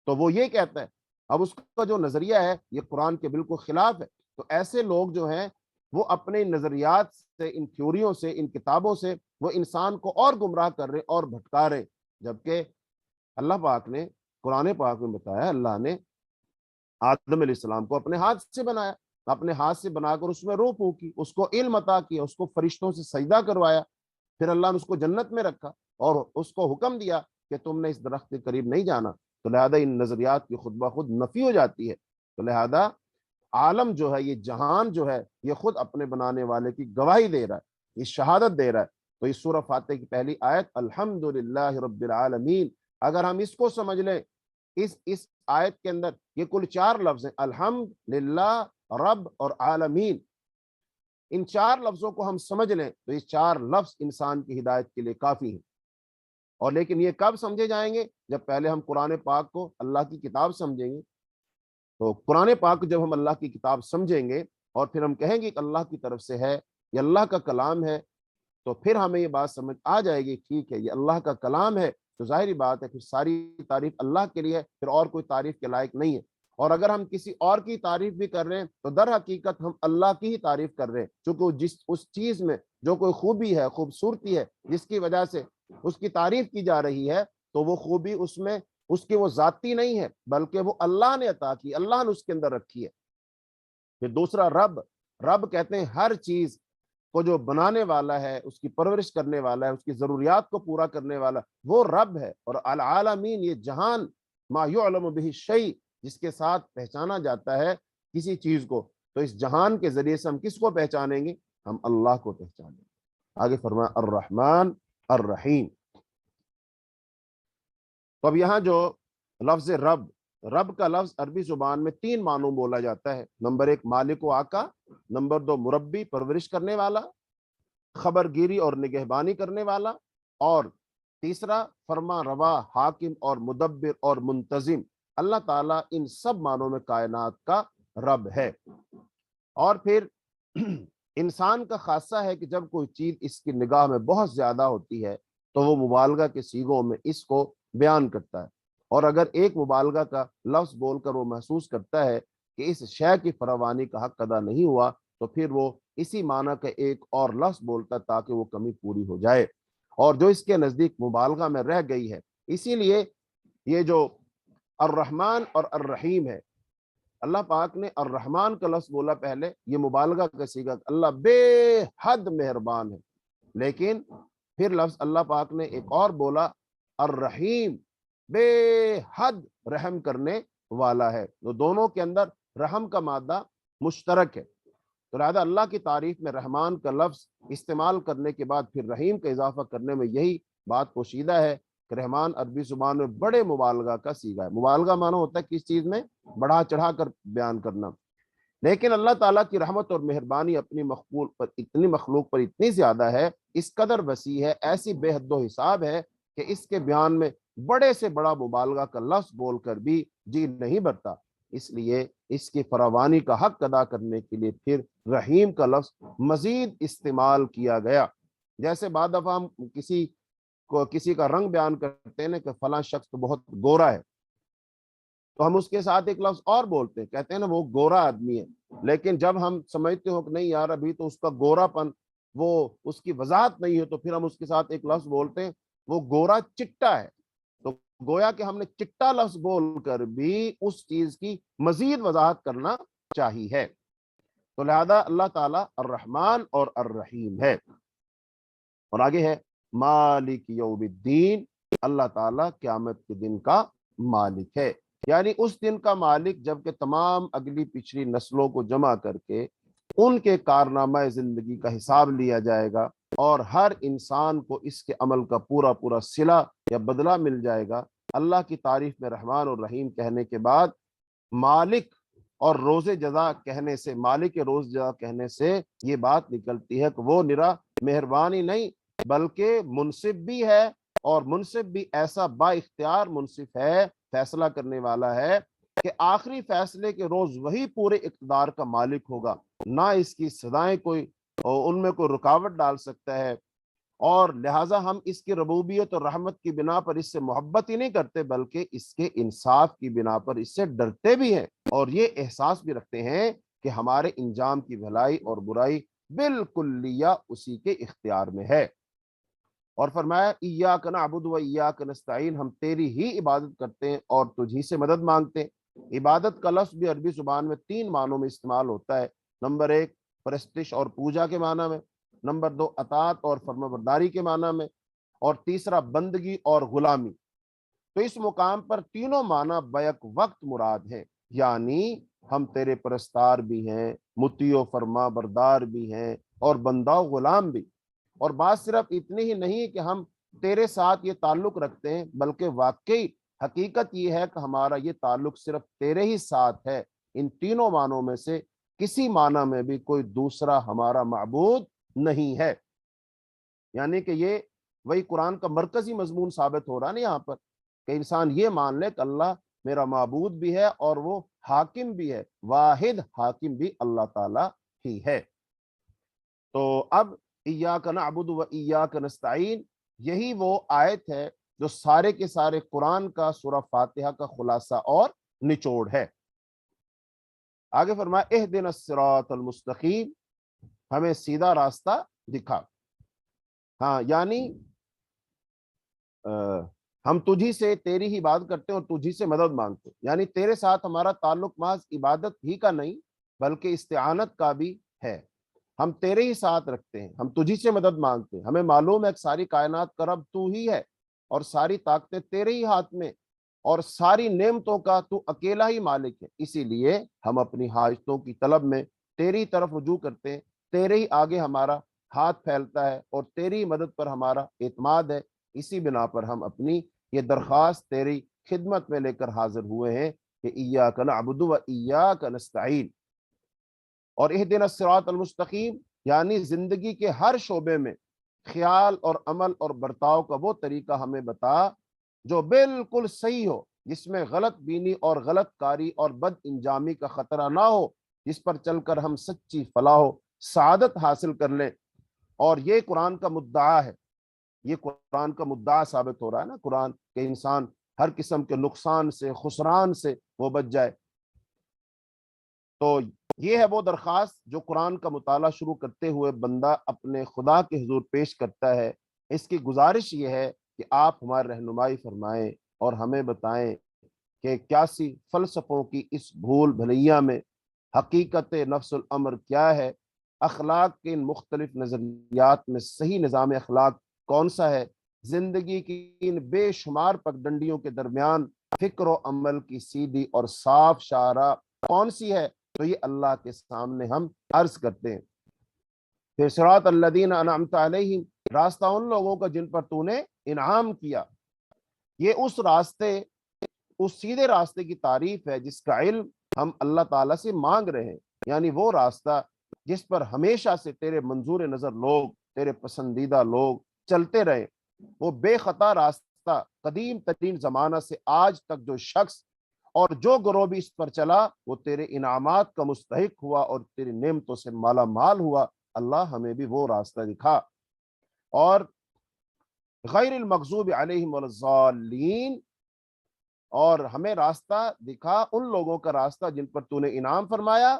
تو وہ یہ کہتا ہے، اب اس کا جو نظریہ ہے یہ قرآن کے بالکل خلاف ہے۔ تو ایسے لوگ جو ہیں وہ اپنے نظریات سے، ان تھیوریوں سے، ان کتابوں سے وہ انسان کو اور گمراہ کر رہے اور بھٹکا رہے، جبکہ اللہ پاک نے قرآن پاک میں بتایا، اللہ نے آدم علیہ السلام کو اپنے ہاتھ سے بنایا، اپنے ہاتھ سے بنا کر اس میں روح پھونکی، اس کو علم عطا کیا، اس کو فرشتوں سے سجدہ کروایا، پھر اللہ نے اس کو جنت میں رکھا اور اس کو حکم دیا کہ تم نے اس درخت کے قریب نہیں جانا۔ تو لہذا ان نظریات کی خود بخود نفی ہو جاتی ہے۔ تو لہذا عالم جو ہے، یہ جہان جو ہے، یہ خود اپنے بنانے والے کی گواہی دے رہا ہے، یہ شہادت دے رہا ہے۔ تو اس سورہ فاتحہ کی پہلی آیت الحمدللہ رب العالمین، اگر ہم اس کو سمجھ لیں، اس آیت کے اندر یہ کل 4 لفظ ہیں، الحمد للہ، رب اور عالمین، ان 4 لفظوں کو ہم سمجھ لیں تو یہ 4 لفظ انسان کی ہدایت کے لیے کافی ہیں۔ اور لیکن یہ کب سمجھے جائیں گے؟ جب پہلے ہم قرآن پاک کو اللہ کی کتاب سمجھیں گے۔ تو قرآن پاک جب ہم اللہ کی کتاب سمجھیں گے اور پھر ہم کہیں گے کہ اللہ کی طرف سے ہے، یہ اللہ کا کلام ہے، تو پھر ہمیں یہ بات سمجھ آ جائے گی، ٹھیک ہے یہ اللہ کا کلام ہے، تو ظاہری بات ہے پھر ساری تعریف اللہ کے لیے ہے، پھر اور کوئی تعریف کے لائق نہیں ہے۔ اور اگر ہم کسی اور کی تعریف بھی کر رہے ہیں تو در حقیقت ہم اللہ کی ہی تعریف کر رہے ہیں، چونکہ اس چیز میں جو کوئی خوبی ہے، خوبصورتی ہے، جس کی وجہ سے اس کی تعریف کی جا رہی ہے، تو وہ خوبی اس میں اس کی وہ ذاتی نہیں ہے، بلکہ وہ اللہ نے عطا کی، اللہ نے اس کے اندر رکھی ہے۔ پھر دوسرا رب، رب کہتے ہیں ہر چیز کو جو بنانے والا ہے، اس کی پرورش کرنے والا ہے، اس کی ضروریات کو پورا کرنے والا، وہ رب ہے۔ اور العالمین، یہ جہان، ما یعلم بہ الشیء، جس کے ساتھ پہچانا جاتا ہے کسی چیز کو، تو اس جہان کے ذریعے سے ہم کس کو پہچانیں گے؟ ہم اللہ کو پہچانیں گے۔ آگے فرمایا الرحمن الرحیم۔ تو اب یہاں جو لفظ رب، رب کا لفظ عربی زبان میں 3 معنوں بولا جاتا ہے۔ نمبر 1 مالک و آقا، نمبر 2 مربی، پرورش کرنے والا، خبر گیری اور نگہبانی کرنے والا، اور تیسرا فرما روا، حاکم اور مدبر اور منتظم۔ اللہ تعالیٰ ان سب معنوں میں کائنات کا رب ہے۔ اور پھر انسان کا خاصہ ہے کہ جب کوئی چیز اس کی نگاہ میں بہت زیادہ ہوتی ہے تو وہ مبالغہ کے صیغوں میں اس کو بیان کرتا ہے، اور اگر ایک مبالغہ کا لفظ بول کر وہ محسوس کرتا ہے کہ اس شے کی فراوانی کا حق ادا نہیں ہوا، تو پھر وہ اسی معنی کا ایک اور لفظ بولتا تاکہ وہ کمی پوری ہو جائے، اور جو اس کے نزدیک مبالغہ میں رہ گئی ہے۔ اسی لیے یہ جو الرحمن اور الرحیم ہے، اللہ پاک نے الرحمن کا لفظ بولا پہلے، یہ مبالغہ کا صیغہ، اللہ بے حد مہربان ہے، لیکن پھر لفظ اللہ پاک نے ایک اور بولا الرحیم، بے حد رحم کرنے والا ہے، تو دونوں کے اندر رحم کا مادہ مشترک ہے۔ تو لہذا اللہ کی تعریف میں رحمان کا لفظ استعمال کرنے کے بعد پھر رحیم کا اضافہ کرنے میں یہی بات پوشیدہ ہے کہ رحمان عربی زبان میں بڑے مبالغہ کا صیغہ ہے۔ مبالغہ معنی ہوتا ہے کس چیز میں بڑھا چڑھا کر بیان کرنا، لیکن اللہ تعالیٰ کی رحمت اور مہربانی اپنی مخلوق پر اتنی زیادہ ہے، اس قدر وسیع ہے، ایسی بے حد و حساب ہے کہ اس کے بیان میں بڑے سے بڑا مبالغہ کا لفظ بول کر بھی جی نہیں بھرتا۔ اس لیے اس کی فراوانی کا حق ادا کرنے کے لیے پھر رحیم کا لفظ مزید استعمال کیا گیا۔ جیسے بعد دفعہ ہم کسی کا رنگ بیان کرتے ہیں کہ فلاں شخص تو بہت گورا ہے، تو ہم اس کے ساتھ ایک لفظ اور بولتے ہیں، کہتے ہیں نا وہ گورا آدمی ہے، لیکن جب ہم سمجھتے ہو کہ نہیں یار ابھی تو اس کا گورا پن، وہ اس کی وضاحت نہیں ہے، تو پھر ہم اس کے ساتھ ایک لفظ بولتے ہیں وہ گورا چٹا ہے۔ تو گویا کہ ہم نے چٹا لفظ بول کر بھی اس چیز کی مزید وضاحت کرنا چاہیے ہے۔ تو لہذا اللہ تعالیٰ الرحمن اور الرحیم ہے۔ اور آگے ہے مالک یوم الدین، اللہ تعالیٰ قیامت کے دن کا مالک ہے، یعنی اس دن کا مالک جب کہ تمام اگلی پچھلی نسلوں کو جمع کر کے ان کے کارنامہ زندگی کا حساب لیا جائے گا، اور ہر انسان کو اس کے عمل کا پورا پورا صلہ یا بدلہ مل جائے گا۔ اللہ کی تعریف میں رحمان اور رحیم کہنے کے بعد مالک اور روز جزا کہنے سے، مالک روز جزا کہنے سے یہ بات نکلتی ہے کہ وہ نرا مہربانی نہیں بلکہ منصف بھی ہے، اور منصف بھی ایسا با اختیار منصف ہے، فیصلہ کرنے والا ہے کہ آخری فیصلے کے روز وہی پورے اقتدار کا مالک ہوگا، نہ اس کی سزائیں کوئی ان میں کوئی رکاوٹ ڈال سکتا ہے، اور لہٰذا ہم اس کی ربوبیت اور رحمت کی بنا پر اس سے محبت ہی نہیں کرتے بلکہ اس کے انصاف کی بنا پر اس سے ڈرتے بھی ہیں، اور یہ احساس بھی رکھتے ہیں کہ ہمارے انجام کی بھلائی اور برائی بالکلیہ اسی کے اختیار میں ہے۔ اور فرمایا ایاک نعبد و ایاک نستعین، ہم تیری ہی عبادت کرتے ہیں اور تجھی سے مدد مانگتے ہیں۔ عبادت کا لفظ بھی عربی زبان میں 3 معنوں میں استعمال ہوتا ہے۔ نمبر 1 پرستش اور پوجا کے معنی میں، نمبر 2 اطاعت اور فرمانبرداری کے معنی میں، اور تیسرا بندگی اور غلامی۔ تو اس مقام پر تینوں معنی بیک وقت مراد ہیں، یعنی ہم تیرے پرستار بھی ہیں، مطیع و فرما بردار بھی ہیں، اور بندہ و غلام بھی۔ اور بات صرف اتنی ہی نہیں کہ ہم تیرے ساتھ یہ تعلق رکھتے ہیں، بلکہ واقعی حقیقت یہ ہے کہ ہمارا یہ تعلق صرف تیرے ہی ساتھ ہے۔ ان تینوں معنوں میں سے کسی معنی میں بھی کوئی دوسرا ہمارا معبود نہیں ہے۔ یعنی کہ یہ وہی قرآن کا مرکزی مضمون ثابت ہو رہا ہے نا یہاں پر، کہ انسان یہ مان لے کہ اللہ میرا معبود بھی ہے اور وہ حاکم بھی ہے، واحد حاکم بھی اللہ تعالی ہی ہے۔ تو اب ایاک نعبد و ایاک نستعین، یہی وہ آیت ہے جو سارے کے سارے قرآن کا سورہ فاتحہ کا خلاصہ اور نچوڑ ہے۔ آگے فرمایا اہدنا الصراط المستقیم، ہمیں سیدھا راستہ دکھا۔ ہاں یعنی ہم تجھی سے تیری ہی بات کرتے ہیں اور تجھی سے مدد مانگتے ہیں، یعنی تیرے ساتھ ہمارا تعلق محض عبادت ہی کا نہیں بلکہ استعانت کا بھی ہے۔ ہم تیرے ہی ساتھ رکھتے ہیں، ہم تجھی سے مدد مانگتے ہیں، ہمیں معلوم ہے کہ ساری کائنات کا رب تو ہی ہے اور ساری طاقتیں تیرے ہی ہاتھ میں، اور ساری نعمتوں کا تو اکیلا ہی مالک ہے، اسی لیے ہم اپنی حاجتوں کی طلب میں تیری طرف رجوع کرتے ہیں، تیرے ہی آگے ہمارا ہاتھ پھیلتا ہے اور تیری مدد پر ہمارا اعتماد ہے۔ اسی بنا پر ہم اپنی یہ درخواست تیری خدمت میں لے کر حاضر ہوئے ہیں کہ ایاک نعبد و ایاک نستعین۔ اور اہدنا الصراط المستقیم یعنی زندگی کے ہر شعبے میں خیال اور عمل اور برتاؤ کا وہ طریقہ ہمیں بتا جو بالکل صحیح ہو، جس میں غلط بینی اور غلط کاری اور بد انجامی کا خطرہ نہ ہو، جس پر چل کر ہم سچی فلاح و سعادت حاصل کر لیں۔ اور یہ قرآن کا مدعا ہے، یہ قرآن کا مدعا ثابت ہو رہا ہے نا قرآن، کہ انسان ہر قسم کے نقصان سے، خسران سے وہ بچ جائے۔ تو یہ ہے وہ درخواست جو قرآن کا مطالعہ شروع کرتے ہوئے بندہ اپنے خدا کے حضور پیش کرتا ہے۔ اس کی گزارش یہ ہے کہ آپ ہماری رہنمائی فرمائیں اور ہمیں بتائیں کہ 81 فلسفوں کی اس بھول بھلیاں میں حقیقت نفس الامر کیا ہے، اخلاق کے ان مختلف نظریات میں صحیح نظام اخلاق کون سا ہے، زندگی کی ان بے شمار پگڈنڈیوں کے درمیان فکر و عمل کی سیدھی اور صاف شاہراہ کون سی ہے، تو یہ اللہ کے سامنے ہم عرض کرتے ہیں۔ پھر صراط الذین انعمت علیہم، راستہ ان لوگوں کا جن پر تو نے انعام کیا۔ یہ اس راستے، اس سیدھے راستے کی تعریف ہے جس کا علم ہم اللہ تعالیٰ سے مانگ رہے ہیں، یعنی وہ راستہ جس پر ہمیشہ سے تیرے منظور نظر لوگ، تیرے پسندیدہ لوگ چلتے رہے، وہ بے خطا راستہ قدیم ترین زمانہ سے آج تک جو شخص اور جو گروہ بھی اس پر چلا وہ تیرے انعامات کا مستحق ہوا اور تیری نعمتوں سے مالا مال ہوا۔ اللہ ہمیں بھی وہ راستہ دکھا، اور غیر المغضوب علیہم ولا الضالین، اور ہمیں راستہ دکھا ان لوگوں کا راستہ جن پر تو نے انعام فرمایا،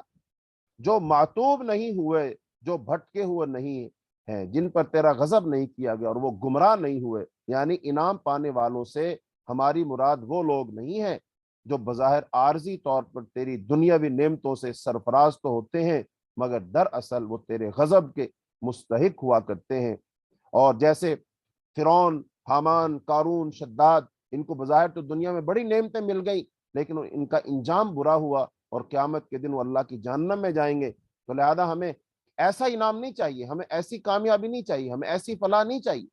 جو معتوب نہیں ہوئے، جو بھٹکے ہوئے نہیں ہیں، جن پر تیرا غضب نہیں کیا گیا اور وہ گمراہ نہیں ہوئے۔ یعنی انعام پانے والوں سے ہماری مراد وہ لوگ نہیں ہیں جو بظاہر عارضی طور پر تیری دنیاوی نعمتوں سے سرفراز تو ہوتے ہیں مگر دراصل وہ تیرے غضب کے مستحق ہوا کرتے ہیں۔ اور جیسے فرعون، حامان، قارون، شداد، ان کو بظاہر تو دنیا میں بڑی نعمتیں مل گئیں لیکن ان کا انجام برا ہوا اور قیامت کے دن وہ اللہ کی جہنم میں جائیں گے۔ تو لہذا ہمیں ایسا انعام نہیں چاہیے، ہمیں ایسی کامیابی نہیں چاہیے، ہمیں ایسی فلاح نہیں چاہیے،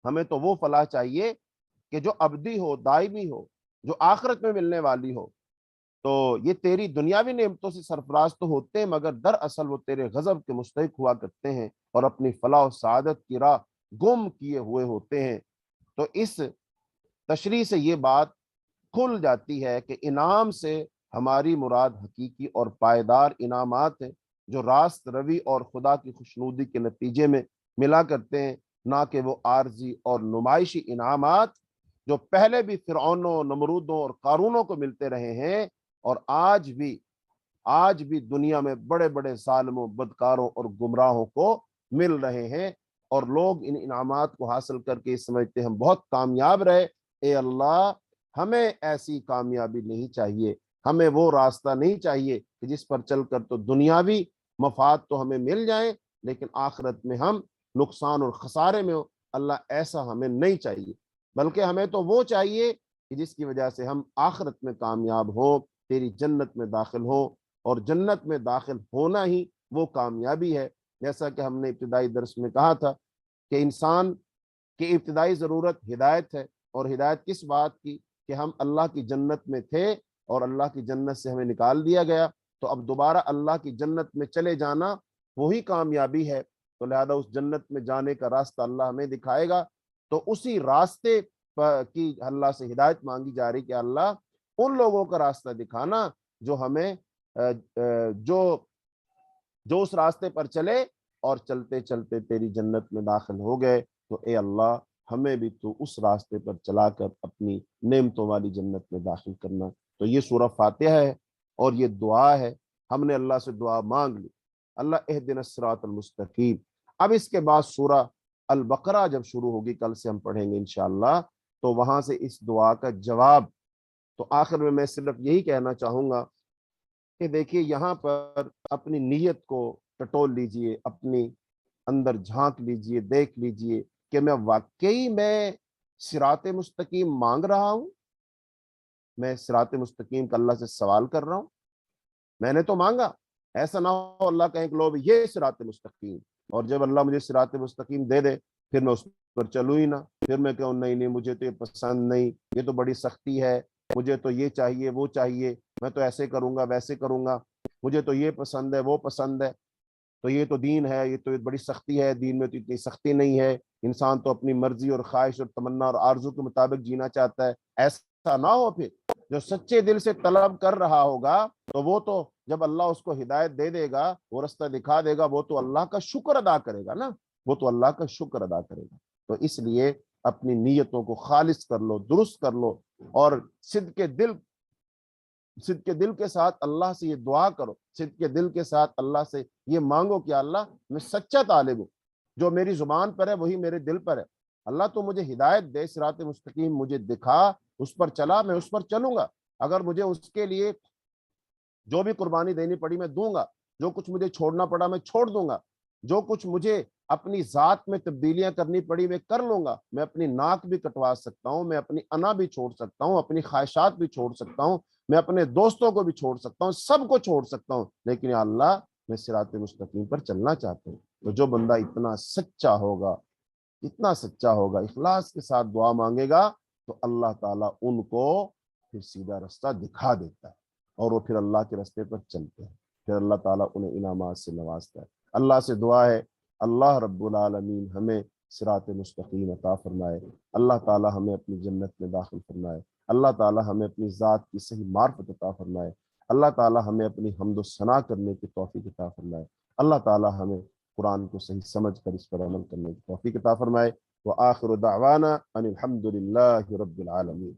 ہمیں تو وہ فلاح چاہیے کہ جو ابدی ہو، دائمی ہو، جو آخرت میں ملنے والی ہو۔ تو یہ تیری دنیاوی نعمتوں سے سرفراز تو ہوتے ہیں مگر دراصل وہ تیرے غضب کے مستحق ہوا کرتے ہیں اور اپنی فلاح و سعادت کی راہ گم کیے ہوئے ہوتے ہیں۔ تو اس تشریح سے یہ بات کھل جاتی ہے کہ انعام سے ہماری مراد حقیقی اور پائیدار انعامات ہیں جو راست روی اور خدا کی خوشنودی کے نتیجے میں ملا کرتے ہیں، نہ کہ وہ عارضی اور نمائشی انعامات جو پہلے بھی فرعونوں، نمرودوں اور قارونوں کو ملتے رہے ہیں، اور آج بھی دنیا میں بڑے بڑے ظالموں، بدکاروں اور گمراہوں کو مل رہے ہیں، اور لوگ ان انعامات کو حاصل کر کے سمجھتے ہیں ہم بہت کامیاب رہے۔ اے اللہ، ہمیں ایسی کامیابی نہیں چاہیے، ہمیں وہ راستہ نہیں چاہیے کہ جس پر چل کر تو دنیاوی مفاد تو ہمیں مل جائیں لیکن آخرت میں ہم نقصان اور خسارے میں ہو۔ اللہ، ایسا ہمیں نہیں چاہیے، بلکہ ہمیں تو وہ چاہیے کہ جس کی وجہ سے ہم آخرت میں کامیاب ہوں، تیری جنت میں داخل ہوں، اور جنت میں داخل ہونا ہی وہ کامیابی ہے۔ جیسا کہ ہم نے ابتدائی درس میں کہا تھا کہ انسان کی ابتدائی ضرورت ہدایت ہے، اور ہدایت کس بات کی؟ کہ ہم اللہ کی جنت میں تھے اور اللہ کی جنت سے ہمیں نکال دیا گیا، تو اب دوبارہ اللہ کی جنت میں چلے جانا وہی کامیابی ہے۔ تو لہذا اس جنت میں جانے کا راستہ اللہ ہمیں دکھائے گا، تو اسی راستے کی اللہ سے ہدایت مانگی جا رہی کہ اللہ ان لوگوں کا راستہ دکھانا جو ہمیں جو اس راستے پر چلے اور چلتے چلتے تیری جنت میں داخل ہو گئے۔ تو اے اللہ، ہمیں بھی تو اس راستے پر چلا کر اپنی نعمتوں والی جنت میں داخل کرنا۔ تو یہ سورہ فاتحہ ہے اور یہ دعا ہے، ہم نے اللہ سے دعا مانگ لی، اللہ اہدنا الصراط المستقیم۔ اب اس کے بعد سورہ البقرہ جب شروع ہوگی، کل سے ہم پڑھیں گے انشاءاللہ، تو وہاں سے اس دعا کا جواب۔ تو آخر میں صرف یہی کہنا چاہوں گا کہ دیکھیے یہاں پر اپنی نیت کو ٹٹول لیجئے، اپنی اندر جھانک لیجئے، دیکھ لیجئے کہ میں واقعی صراط مستقیم مانگ رہا ہوں، میں صراط مستقیم کا اللہ سے سوال کر رہا ہوں، میں نے تو مانگا۔ ایسا نہ ہو اللہ کہیں کہ لو یہ صراط مستقیم، اور جب اللہ مجھے صراط مستقیم دے دے پھر میں اس پر چلوں ہی نہ، پھر میں کہوں نہیں نہیں مجھے تو یہ پسند نہیں، یہ تو بڑی سختی ہے، مجھے تو یہ چاہیے وہ چاہیے، میں تو ایسے کروں گا ویسے کروں گا، مجھے تو یہ پسند ہے وہ پسند ہے، تو یہ تو دین ہے، یہ تو بڑی سختی ہے، دین میں تو اتنی سختی نہیں ہے، انسان تو اپنی مرضی اور خواہش اور تمنا اور آرزو کے مطابق جینا چاہتا ہے۔ ایسا نہ ہو، پھر جو سچے دل سے طلب کر رہا ہوگا تو وہ تو جب اللہ اس کو ہدایت دے دے گا، وہ رستہ دکھا دے گا، وہ تو اللہ کا شکر ادا کرے گا نا، وہ تو اللہ کا شکر ادا کرے گا۔ تو اس لیے اپنی نیتوں کو خالص کر لو، درست کر لو، اور صدق دل کے ساتھ اللہ سے یہ دعا کرو، صدق دل کے ساتھ اللہ سے یہ مانگو کہ اللہ میں سچا طالب ہوں، جو میری زبان پر ہے وہی میرے دل پر ہے، اللہ تو مجھے ہدایت دے، صراط مستقیم مجھے دکھا، اس پر چلا، میں اس پر چلوں گا، اگر مجھے اس کے لیے جو بھی قربانی دینی پڑی میں دوں گا، جو کچھ مجھے چھوڑنا پڑا میں چھوڑ دوں گا، جو کچھ مجھے اپنی ذات میں تبدیلیاں کرنی پڑی میں کر لوں گا، میں اپنی ناک بھی کٹوا سکتا ہوں، میں اپنی انا بھی چھوڑ سکتا ہوں، اپنی خواہشات بھی چھوڑ سکتا ہوں، میں اپنے دوستوں کو بھی چھوڑ سکتا ہوں، سب کو چھوڑ سکتا ہوں، لیکن یا اللہ میں صراط مستقیم پر چلنا چاہتا ہوں۔ تو جو بندہ اتنا سچا ہوگا، اخلاص کے ساتھ دعا مانگے گا، تو اللہ تعالیٰ ان کو پھر سیدھا رستہ دکھا دیتا ہے، اور وہ پھر اللہ کے رستے پر چلتے ہیں، پھر اللہ تعالیٰ انہیں انعامات سے نوازتا ہے۔ اللہ سے دعا ہے اللہ رب العالمین ہمیں صراط مستقیم عطا فرمائے، اللہ تعالیٰ ہمیں اپنی جنت میں داخل فرمائے، اللہ تعالیٰ ہمیں اپنی ذات کی صحیح معرفت عطا فرمائے، اللہ تعالیٰ ہمیں اپنی حمد و ثنا کرنے کی توفیق عطا فرمائے، اللہ تعالیٰ ہمیں قرآن کو صحیح سمجھ کر اس پر عمل کرنے کی توفیق عطا فرمائے۔ وآخر دعوانا ان الحمد للہ رب العالمین۔